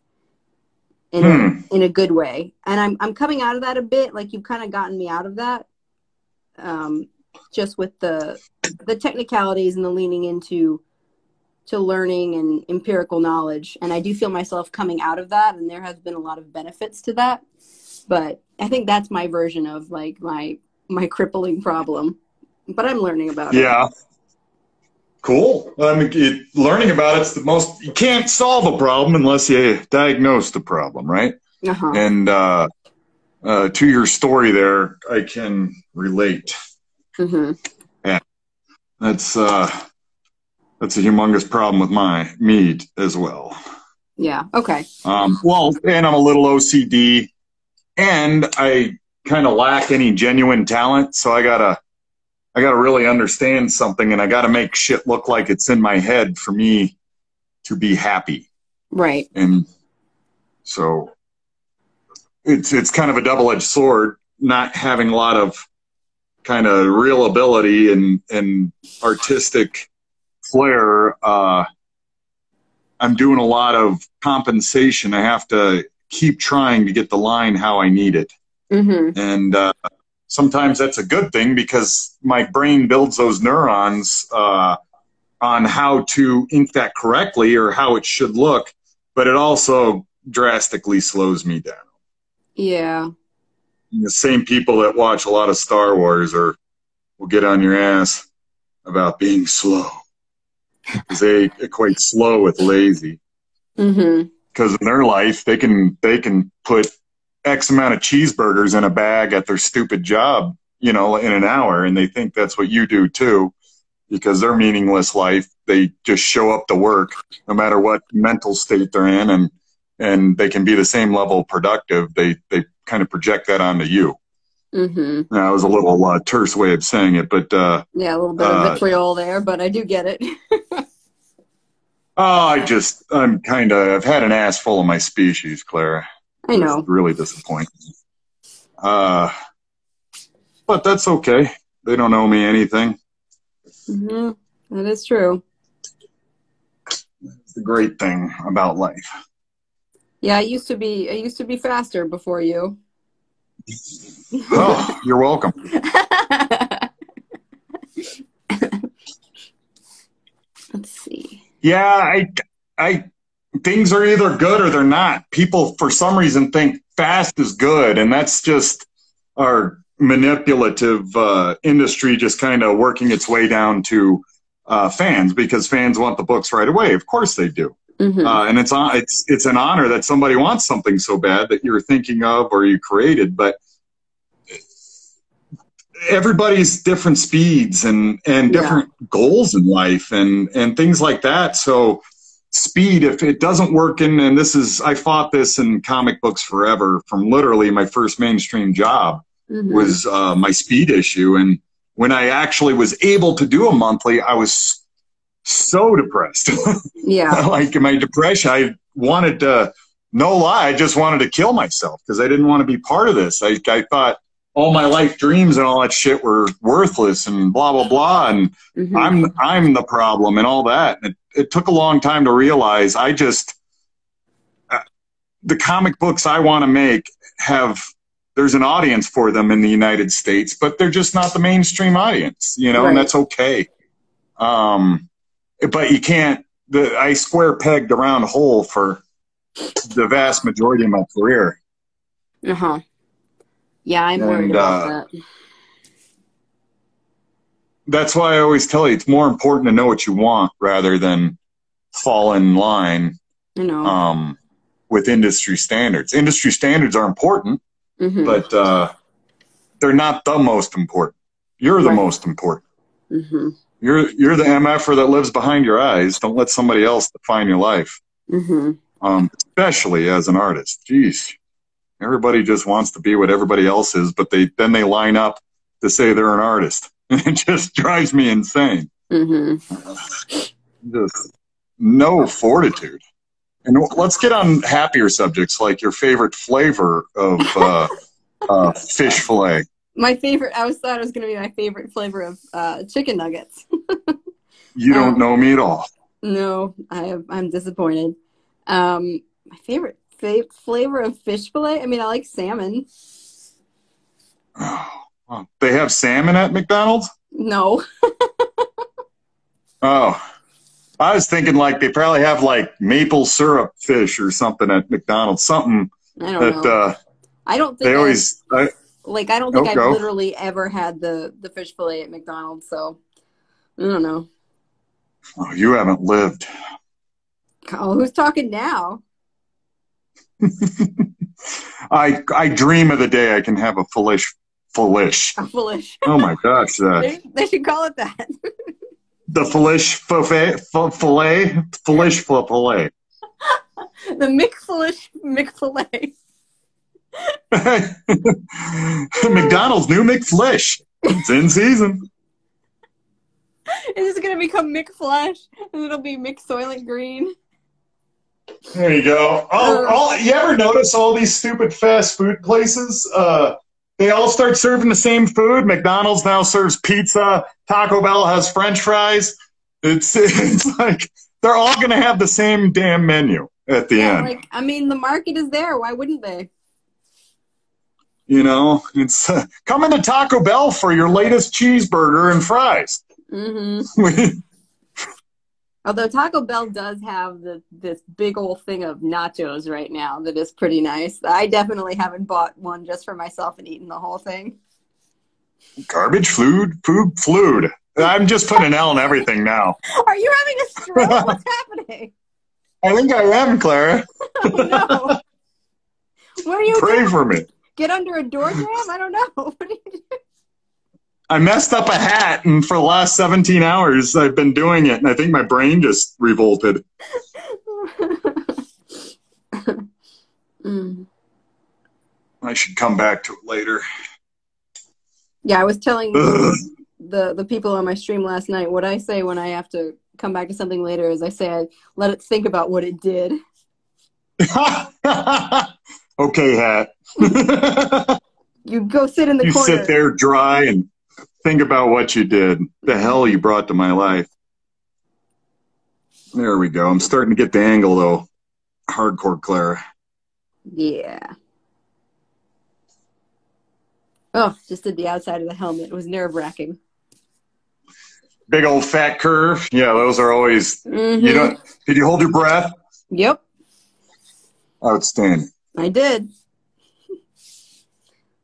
in a good way. And I'm coming out of that a bit. Like, you've kind of gotten me out of that. Just with the technicalities and the leaning into learning and empirical knowledge. And I do feel myself coming out of that, and there has been a lot of benefits to that. But I think that's my version of like my crippling problem. But I'm learning about it. Yeah. Cool. Learning about it's the most. You can't solve a problem unless you diagnose the problem, right? Uh-huh. And to your story there, I can relate. Mm-hmm. Yeah, that's a humongous problem with me as well. Yeah. Okay. Well, and I'm a little OCD, and I kind of lack any genuine talent, so I gotta really understand something, and I gotta make shit look like it's in my head for me to be happy. Right. And so it's kind of a double-edged sword, not having a lot of kind of real ability and artistic flair. I'm doing a lot of compensation. I have to keep trying to get the line how I need it. Mm-hmm. And sometimes that's a good thing because my brain builds those neurons on how to ink that correctly or how it should look, but it also drastically slows me down. Yeah. The same people that watch a lot of Star Wars will get on your ass about being slow because they equate slow with lazy. Mm-hmm. Because in their life, they can put X amount of cheeseburgers in a bag at their stupid job, in an hour, and they think that's what you do too, because their meaningless life, they just show up to work no matter what mental state they're in, and they can be the same level productive. They kind of project that onto you. Mm-hmm. Now, that was a little terse way of saying it, but yeah, a little bit of vitriol there, but I do get it. I've had an ass full of my species, Clara. I know. It's really disappointing. But that's okay. They don't owe me anything. Mm-hmm. That is true. It's the great thing about life. Yeah, I used to be faster before you. Oh, you're welcome. Let's see. Yeah, I things are either good or they're not. People, for some reason, think fast is good, and that's just our manipulative industry just kind of working its way down to fans, because fans want the books right away. Of course they do. Mm-hmm. And it's an honor that somebody wants something so bad that you're thinking of or you created, but everybody's different speeds and different goals in life and things like that. So speed, if it doesn't work and I fought this in comic books forever, from literally my first mainstream job was my speed issue. And when I actually was able to do a monthly, I was so depressed. Yeah. Like in my depression, I wanted to, no lie, I just wanted to kill myself because I didn't want to be part of this. I thought all my life dreams and all that shit were worthless and blah, blah, blah. And I'm the problem and all that. And it took a long time to realize the comic books I want to make there's an audience for them in the United States, but they're just not the mainstream audience, right. And that's okay. But you can't, I square pegged a round hole for the vast majority of my career. Uh-huh. Yeah, I'm worried about that. That's why I always tell you, it's more important to know what you want rather than fall in line with industry standards. Industry standards are important, but they're not the most important. You're the most important. You're the MFer that lives behind your eyes. Don't let somebody else define your life. Especially as an artist. Jeez. Everybody just wants to be what everybody else is, but then they line up to say they're an artist. It just drives me insane. Just no fortitude. And let's get on happier subjects, like your favorite flavor of fish fillet. My favorite, I thought it was going to be my favorite flavor of chicken nuggets. You don't know me at all. No, I'm disappointed. My favorite flavor of fish fillet? I mean, I like salmon. Oh, they have salmon at McDonald's? No. Oh. I was thinking like they probably have like maple syrup fish or something at McDonald's. Something I don't know. I don't think they always... I don't think I've literally ever had the fish fillet at McDonald's, so I don't know. Oh, you haven't lived. Oh, who's talking now? I dream of the day I can have a filish. A filish. Oh my gosh. They should call it that. The filish fillet. The McFillet. McDonald's new McFlish. It's in season. Is this going to become McFlash? And it'll be McSoylent Green. There you go. You ever notice all these stupid fast food places? They all start serving the same food. McDonald's now serves pizza. Taco Bell has French fries. It's like they're all going to have the same damn menu at the end. Like, I mean, the market is there. Why wouldn't they? You know, it's come into Taco Bell for your latest cheeseburger and fries. Although Taco Bell does have this big old thing of nachos right now that is pretty nice. I definitely haven't bought one just for myself and eaten the whole thing. Garbage food. I'm just putting an L in everything now. Are you having a stroke? What's happening? I think I am, Clara. Oh, no. What are you Pray doing? for me. Get under a door jam? I don't know. What are you doing? I messed up a hat, and for the last 17 hours, I've been doing it, and I think my brain just revolted. I should come back to it later. Yeah, I was telling the people on my stream last night, what I say when I have to come back to something later is I say I let it think about what it did. Okay, hat. You go sit in the corner. You sit there dry and think about what you did. The hell you brought to my life. There we go. I'm starting to get the angle, though. Hardcore Clara. Yeah. Oh, just did the outside of the helmet. It was nerve-wracking. Big old fat curve. Yeah, those are always... You don't... Did you hold your breath? Yep. Outstanding. I did.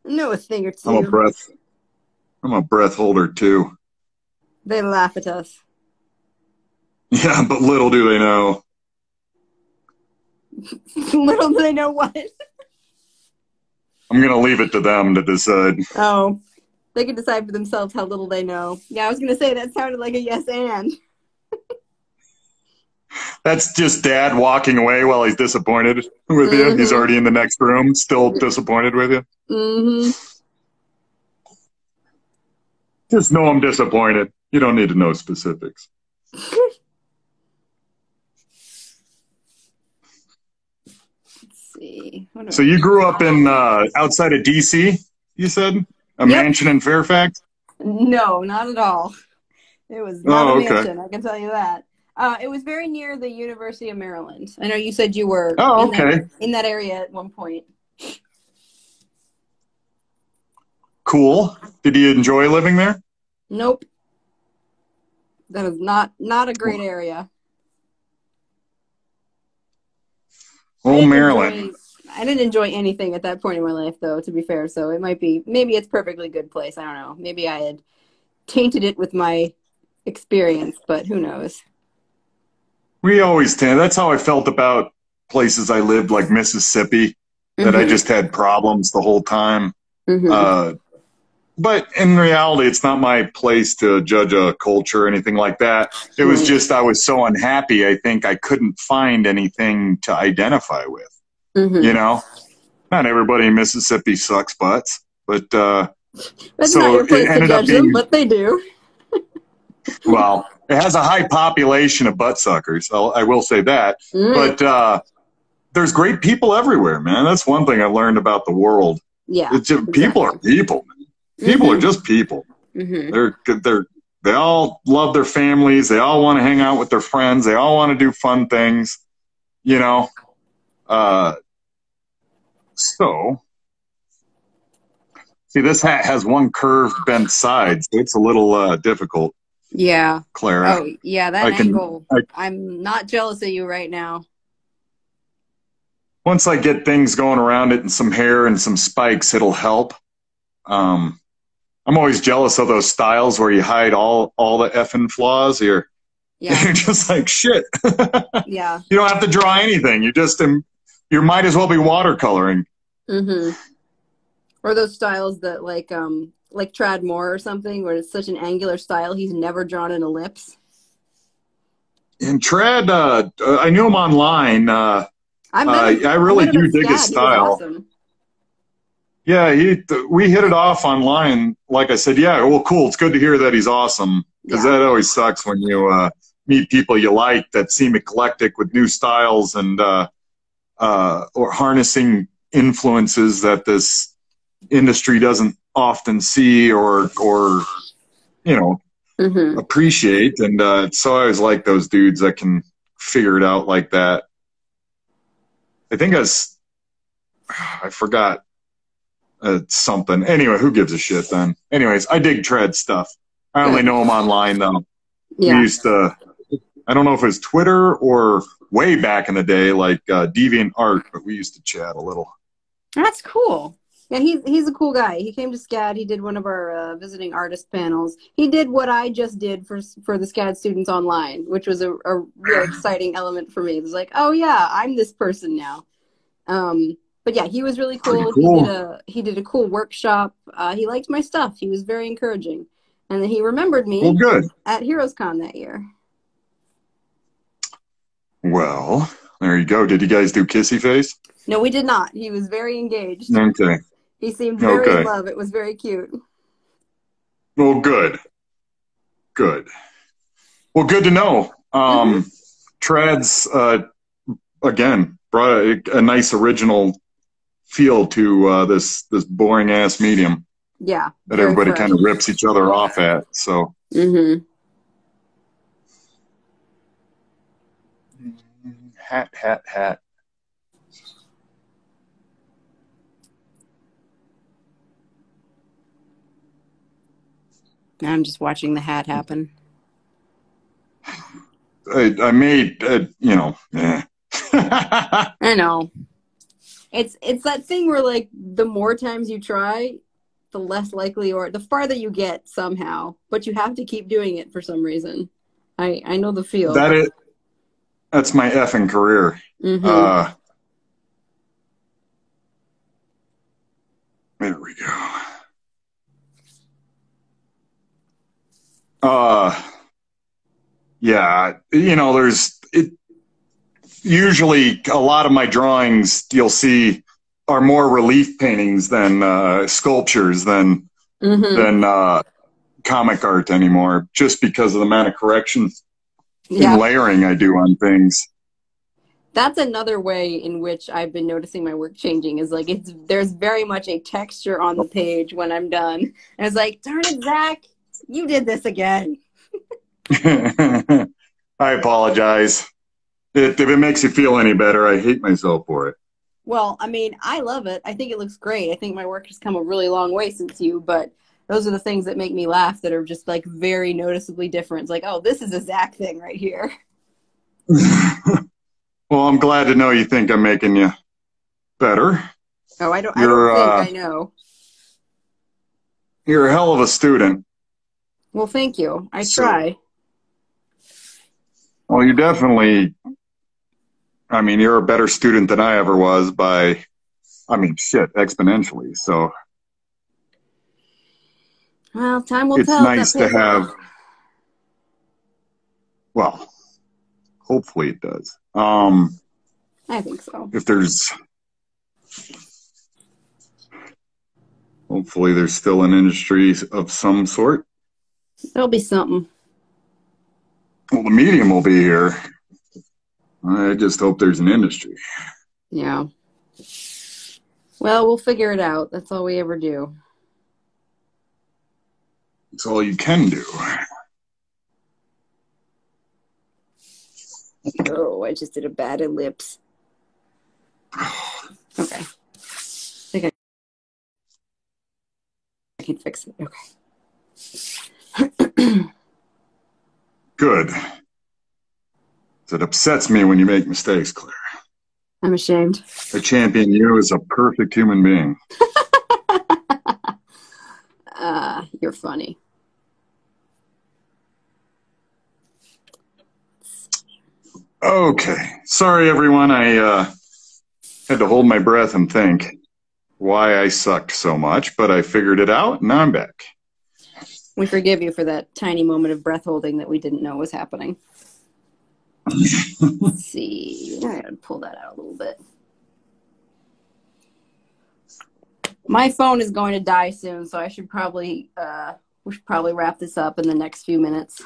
I know a thing or two. I'm a breath holder, too. They laugh at us. Yeah, but little do they know. Little do they know what? I'm going to leave it to them to decide. Oh, they can decide for themselves how little they know. Yeah, I was going to say that sounded like a yes and. That's just Dad walking away while he's disappointed with you. He's already in the next room, still disappointed with you. Just know I'm disappointed. You don't need to know specifics. Let's see. So you grew up in outside of D.C., you said? A mansion in Fairfax? No, not at all. It was not a mansion, I can tell you that. It was very near the University of Maryland. I know you said you were in that area at one point. Cool. Did you enjoy living there? Nope. That is not a great area. Oh, Maryland. I didn't enjoy anything at that point in my life, though, to be fair. So it might be, maybe it's a perfectly good place. I don't know. Maybe I had tainted it with my experience, but who knows? We always tend. That's how I felt about places I lived, like Mississippi, that I just had problems the whole time. but in reality, it's not my place to judge a culture or anything like that. It was just I was so unhappy. I think I couldn't find anything to identify with. You know, not everybody in Mississippi sucks butts, but That's so not your place it to ended up judge them, being, but they do. well, it has a high population of butt suckers. I will say that. But there's great people everywhere, man. That's one thing I learned about the world. Yeah, It's just, exactly. people are people, man. People are just people. They all love their families. They all want to hang out with their friends. They all want to do fun things, you know. So, see, this hat has one curved bent side, so it's a little difficult. Yeah. Clara. Oh, yeah, that angle. I'm not jealous of you right now. Once I get things going around it and some hair and some spikes, it'll help. I'm always jealous of those styles where you hide all the effing flaws. You're just like, shit. Yeah. You don't have to draw anything. You might as well be watercoloring. Or those styles that like Trad Moore or something, where it's such an angular style, he's never drawn an ellipse. And Trad, I knew him online. I really do dig his style. Awesome. Yeah, we hit it off online. Like I said, yeah, well, cool. It's good to hear that he's awesome, because that always sucks when you meet people you like that seem eclectic with new styles and or harnessing influences that this industry doesn't often see or appreciate. And so I always like those dudes that can figure it out like that. I think I forgot something. Anyway, who gives a shit then? Anyways, I dig Trad stuff. I only know him online though. Yeah. We used to, I don't know if it was Twitter or way back in the day, like DeviantArt, but we used to chat a little. That's cool. Yeah, he's a cool guy. He came to SCAD. He did one of our visiting artist panels. He did what I just did for the SCAD students online, which was a real exciting element for me. It was like, oh yeah, I'm this person now. But yeah, he was really cool. He did a cool workshop. He liked my stuff. He was very encouraging, and then he remembered me at HeroesCon that year. Well, there you go. Did you guys do kissy face? No, we did not. He was very engaged. Okay. He seemed very in love. It was very cute. Well, good. Good. Well, good to know. Trad's, again, brought a nice original feel to this boring ass medium. Yeah. That everybody kind of rips each other off at. So. Hat. I'm just watching the hat happen. I made, I know. It's that thing where, like, the more times you try, the less likely or the farther you get somehow. But you have to keep doing it for some reason. I know the feel. That's my effing career. There we go. Yeah, usually a lot of my drawings you'll see are more relief paintings than sculptures than comic art anymore, just because of the amount of corrections and layering I do on things. That's another way in which I've been noticing my work changing, is like there's very much a texture on the page when I'm done. And it's like, darn it, Zach, you did this again. I apologize. If it makes you feel any better, I hate myself for it. Well, I mean, I love it. I think it looks great. I think my work has come a really long way since you, but those are the things that make me laugh that are just like very noticeably different. It's like, oh, this is a Zach thing right here. Well, I'm glad to know you think I'm making you better. Oh, I don't think I know. You're a hell of a student. Well, thank you. I try. Well, you definitely, you're a better student than I ever was by, exponentially. So Well, time will it's tell. nice to have. Well, hopefully it does. I think so. If there's, hopefully there's still an industry of some sort. There'll be something. Well, the medium will be here. I just hope there's an industry. Yeah. Well, we'll figure it out. That's all we ever do. It's all you can do. Oh, I just did a bad ellipse. Okay. I think I can fix it. Okay. Good. It upsets me when you make mistakes, Clara. I'm ashamed. I champion you as a perfect human being. You're funny. Okay. Sorry, everyone. I had to hold my breath and think why I sucked so much, but I figured it out, and now I'm back. We forgive you for that tiny moment of breath holding that we didn't know was happening. Let's see. I gotta pull that out a little bit. My phone is going to die soon, so I should probably we should probably wrap this up in the next few minutes.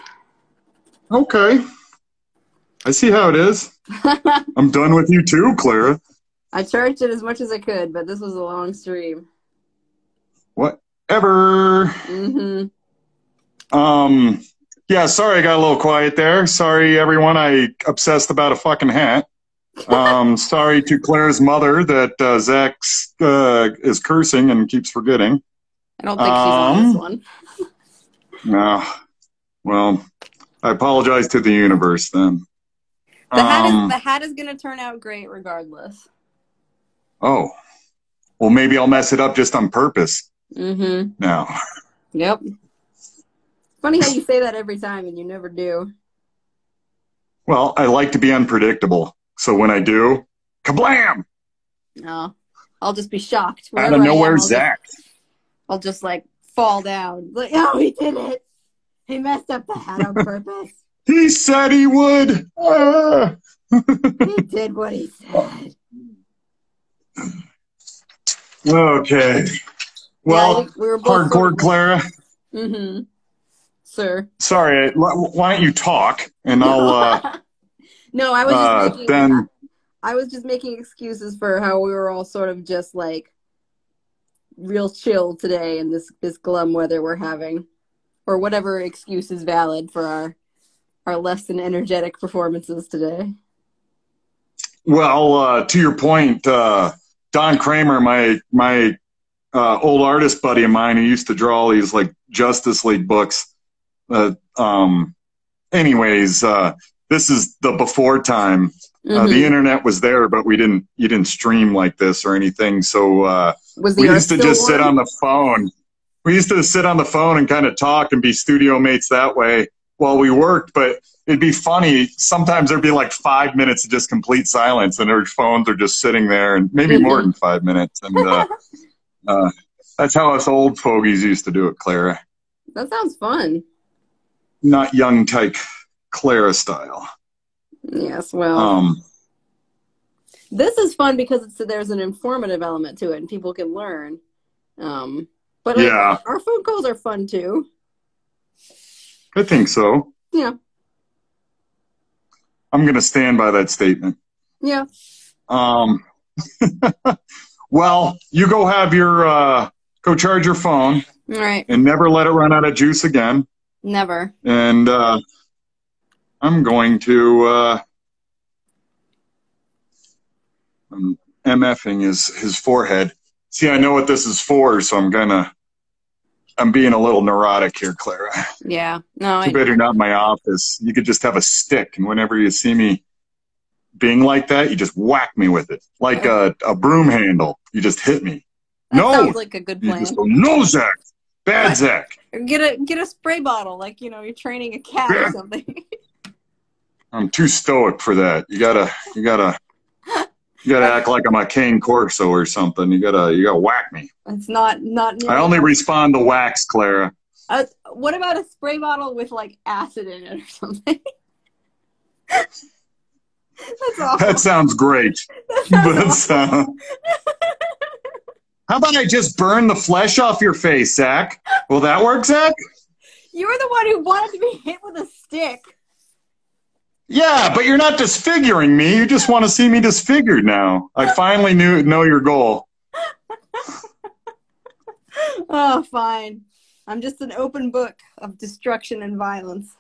Okay. I see how it is. I'm done with you too, Clara. I charged it as much as I could, but this was a long stream. Whatever. Mm-hmm. Yeah, sorry I got a little quiet there. Sorry, everyone, I obsessed about a fucking hat. Sorry to Clara's mother that Zach is cursing and keeps forgetting. I don't think she's on this one. No. Well, I apologize to the universe then. The hat is going to turn out great regardless. Oh. Well, maybe I'll mess it up just on purpose. Mm-hmm. Now. Yep. Funny how you say that every time and you never do. Well, I like to be unpredictable. So when I do, kablam! No. I'll just be shocked. Out of nowhere, Zach. I'll just like fall down. Like, oh, he did it. He messed up the hat on purpose. He said he would. He did what he said. Okay. Well, yeah, we were both hardcore Clara. Mm-hmm. Sir. Sorry, why don't you talk and I'll No, I was just making then I was just making excuses for how we were all sort of just like real chill today in this glum weather we're having. Or whatever excuse is valid for our less than energetic performances today. Well, to your point, Don Kramer, my old artist buddy of mine who used to draw all these like Justice League books. Anyways, this is the before time. Mm-hmm. The internet was there, but you didn't stream like this or anything. So we used to just sit on the phone. We used to sit on the phone and kind of talk and be studio mates that way while we worked. But it'd be funny. Sometimes there'd be like 5 minutes of just complete silence, and our phones are just sitting there, and maybe more than 5 minutes. And that's how us old fogies used to do it, Clara. That sounds fun. Not young type Clara style. Yes, well, this is fun because there's an informative element to it, and people can learn. But like, yeah, our phone calls are fun too. I think so. Yeah. I'm going to stand by that statement. Yeah. Well, you go have your go charge your phone. All right. And never let it run out of juice again. Never. And I'm going to I'm MFing his forehead. See, I know what this is for, so I'm being a little neurotic here, Clara. Yeah. No. Too bad you're not in my office. You could just have a stick, and whenever you see me being like that, you just whack me with it. Like a broom handle. You just hit me. That sounds like a good plan. You just go, no, Zach. Bad Zach. Get a spray bottle, like, you're training a cat or something. I'm too stoic for that. You gotta act like I'm a cane corso or something. You gotta whack me. It's not I only respond to whacks, Clara. What about a spray bottle with like acid in it or something? That's awful. That sounds great. How about I just burn the flesh off your face, Zach? Will that work, Zach? You were the one who wanted to be hit with a stick. Yeah, but you're not disfiguring me. You just want to see me disfigured now. I finally know your goal. Oh, fine. I'm just an open book of destruction and violence.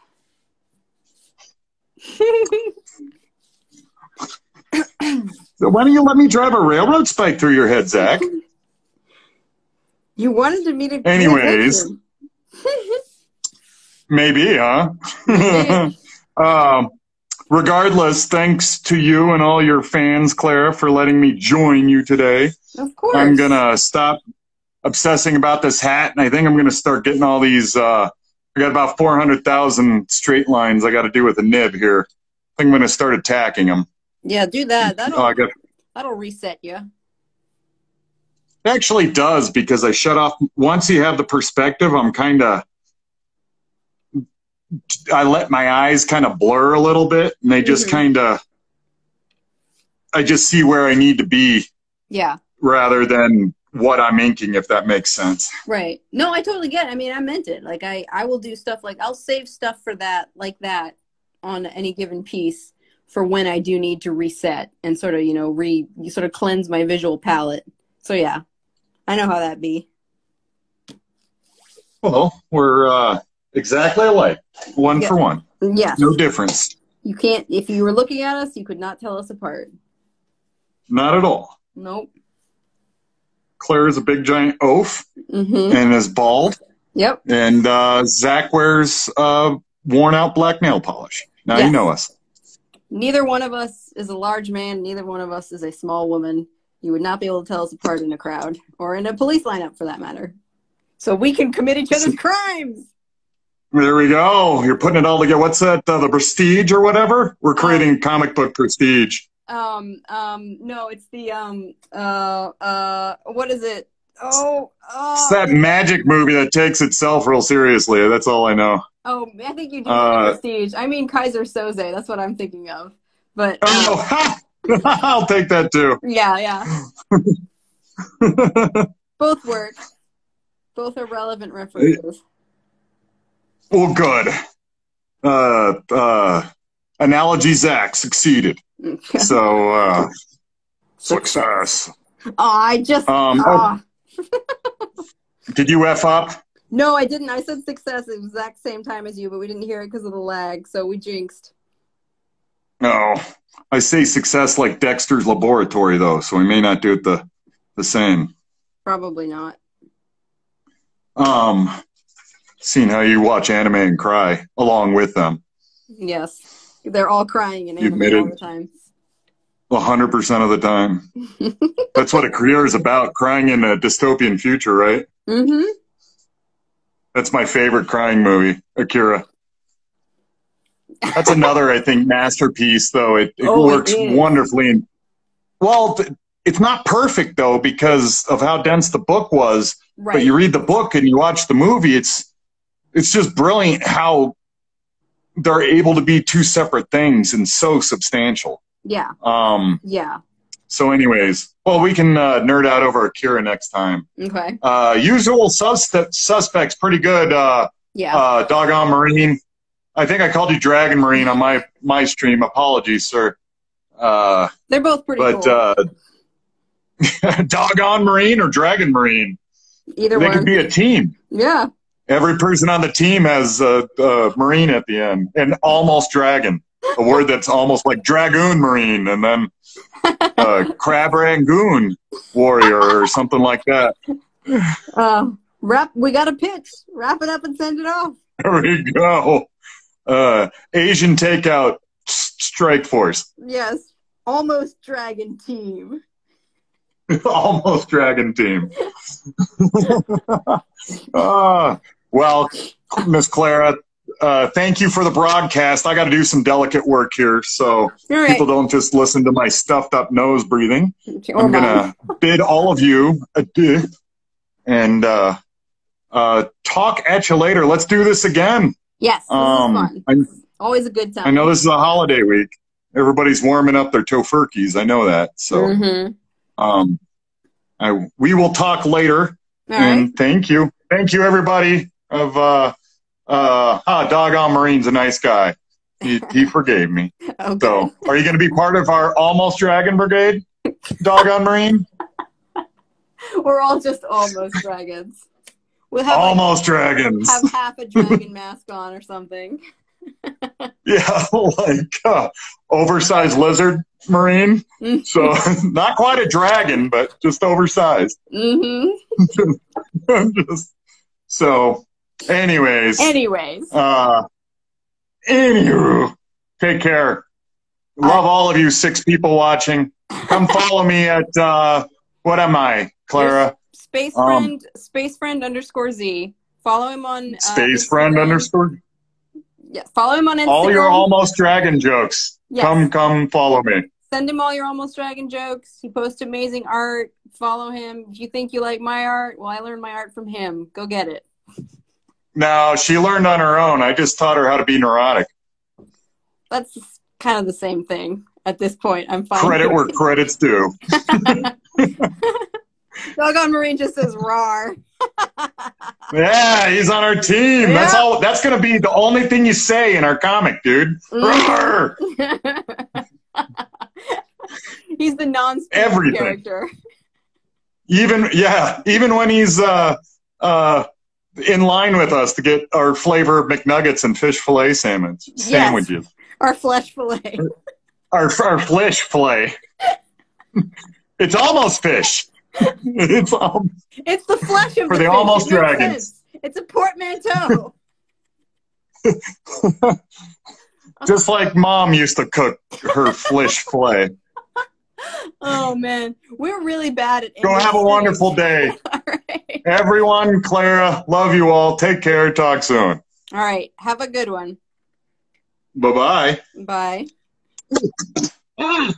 So why don't you let me drive a railroad spike through your head, Zach? You wanted me to. Anyways. Maybe, huh? Regardless, thanks to you and all your fans, Clara, for letting me join you today. Of course. I'm going to stop obsessing about this hat, and I think I'm going to start getting all these, I got about 400,000 straight lines I got to do with a nib here. I think I'm going to start attacking them. Yeah, do that. That'll reset you. It actually does, because I shut off, once you have the perspective, I let my eyes kind of blur a little bit, and they just I just see where I need to be. Yeah. Rather than what I'm inking, if that makes sense. Right. No, I totally get it. I mean, I meant it. Like, I will do stuff like, I'll save stuff for that, like that, on any given piece for when I do need to reset and sort of, sort of cleanse my visual palette. So, yeah, I know how that be. Well, we're exactly alike. One for one. Yes. No difference. You can't, if you were looking at us, you could not tell us apart. Not at all. Nope. Claire's a big giant oaf and is bald. Yep. And Zach wears worn out black nail polish. Now you know us. Neither one of us is a large man. Neither one of us is a small woman. You would not be able to tell us apart in a crowd or in a police lineup, for that matter. So we can commit each other's crimes. There we go. You're putting it all together. What's that? The Prestige or whatever? We're creating comic book Prestige. No, it's the, what is it? It's that magic movie that takes itself real seriously. That's all I know. Oh, I think you do mean Prestige. I mean Kaiser Soze. That's what I'm thinking of. But I'll take that too. Yeah. Both work. Both are relevant references. Well, good. Analogy Zach succeeded. So, success. Oh, I just... Did you F up? No, I didn't. I said success at the exact same time as you, but we didn't hear it because of the lag, so we jinxed. No. I say success like Dexter's Laboratory, though, so we may not do it the same. Probably not. Seeing how you watch anime and cry along with them. Yes. They're all crying in anime all the time. 100% of the time. That's what Akira is about, crying in a dystopian future, right? Mm-hmm. That's my favorite crying movie, Akira. That's another, I think, masterpiece, though. It works wonderfully. Well, it's not perfect, though, because of how dense the book was. Right. But you read the book and you watch the movie, it's just brilliant how they're able to be two separate things and so substantial. Yeah. Yeah. So anyways, well, we can nerd out over Akira next time. Okay. Usual suspects, pretty good. Doggone Marine. I think I called you Dragon Marine on my stream. Apologies, sir. They're both pretty cool. Doggone Marine or Dragon Marine. Either one. They could be a team. Yeah. Every person on the team has a Marine at the end. And almost Dragon. A word that's almost like Dragoon Marine. And then Crab Rangoon Warrior or something like that. We got a pitch. Wrap it up and send it off. There we go. Asian Takeout Strike Force. Yes. Almost Dragon Team. Almost Dragon Team. Well, Miss Clara, thank you for the broadcast. I got to do some delicate work here, so people don't just listen to my stuffed up nose breathing. I'm going to bid all of you adieu, and talk at you later. Let's do this again. Yes, this is fun. Always a good time. I know this is a holiday week. Everybody's warming up their tofurkeys. I know that. So, we will talk later. And thank you. Thank you, everybody. Doggone Marine's a nice guy. He forgave me. Okay. So, are you going to be part of our Almost Dragon Brigade, Doggone Marine? We're all just almost dragons. We'll have almost dragons. Have half a dragon mask on or something. Yeah, like oversized lizard marine. So not quite a dragon, but just oversized. So, anyways. Anywho, take care. Love all of you 6 people watching. Come follow me at what am I, Clara? Space friend _Z. Follow him on Space friend _ Yeah, follow him on Instagram. All your almost dragon jokes. Yes. Come follow me. Send him all your almost dragon jokes. He posts amazing art. Follow him. If you think you like my art, well, I learned my art from him. Go get it. No, she learned on her own. I just taught her how to be neurotic. That's kind of the same thing at this point. I'm fine. Credit where credit's due. Doggone Marine just says "rawr." Yeah, he's on our team. Yeah. That's all. That's gonna be the only thing you say in our comic, dude. Rawr. He's the non-speaking character. Even when he's in line with us to get our flavor McNuggets and fish fillet sandwiches. Yes. Our flesh fillet. Our flesh fillet. It's almost fish. It's the flesh of for the fish. Almost dragons. It's a portmanteau. Just like Mom used to cook her flesh fillet. Oh man, we're really bad at. Go have a wonderful day. All right. Everyone, Clara, love you all. Take care. Talk soon. All right. Have a good one. Bye-bye. Bye.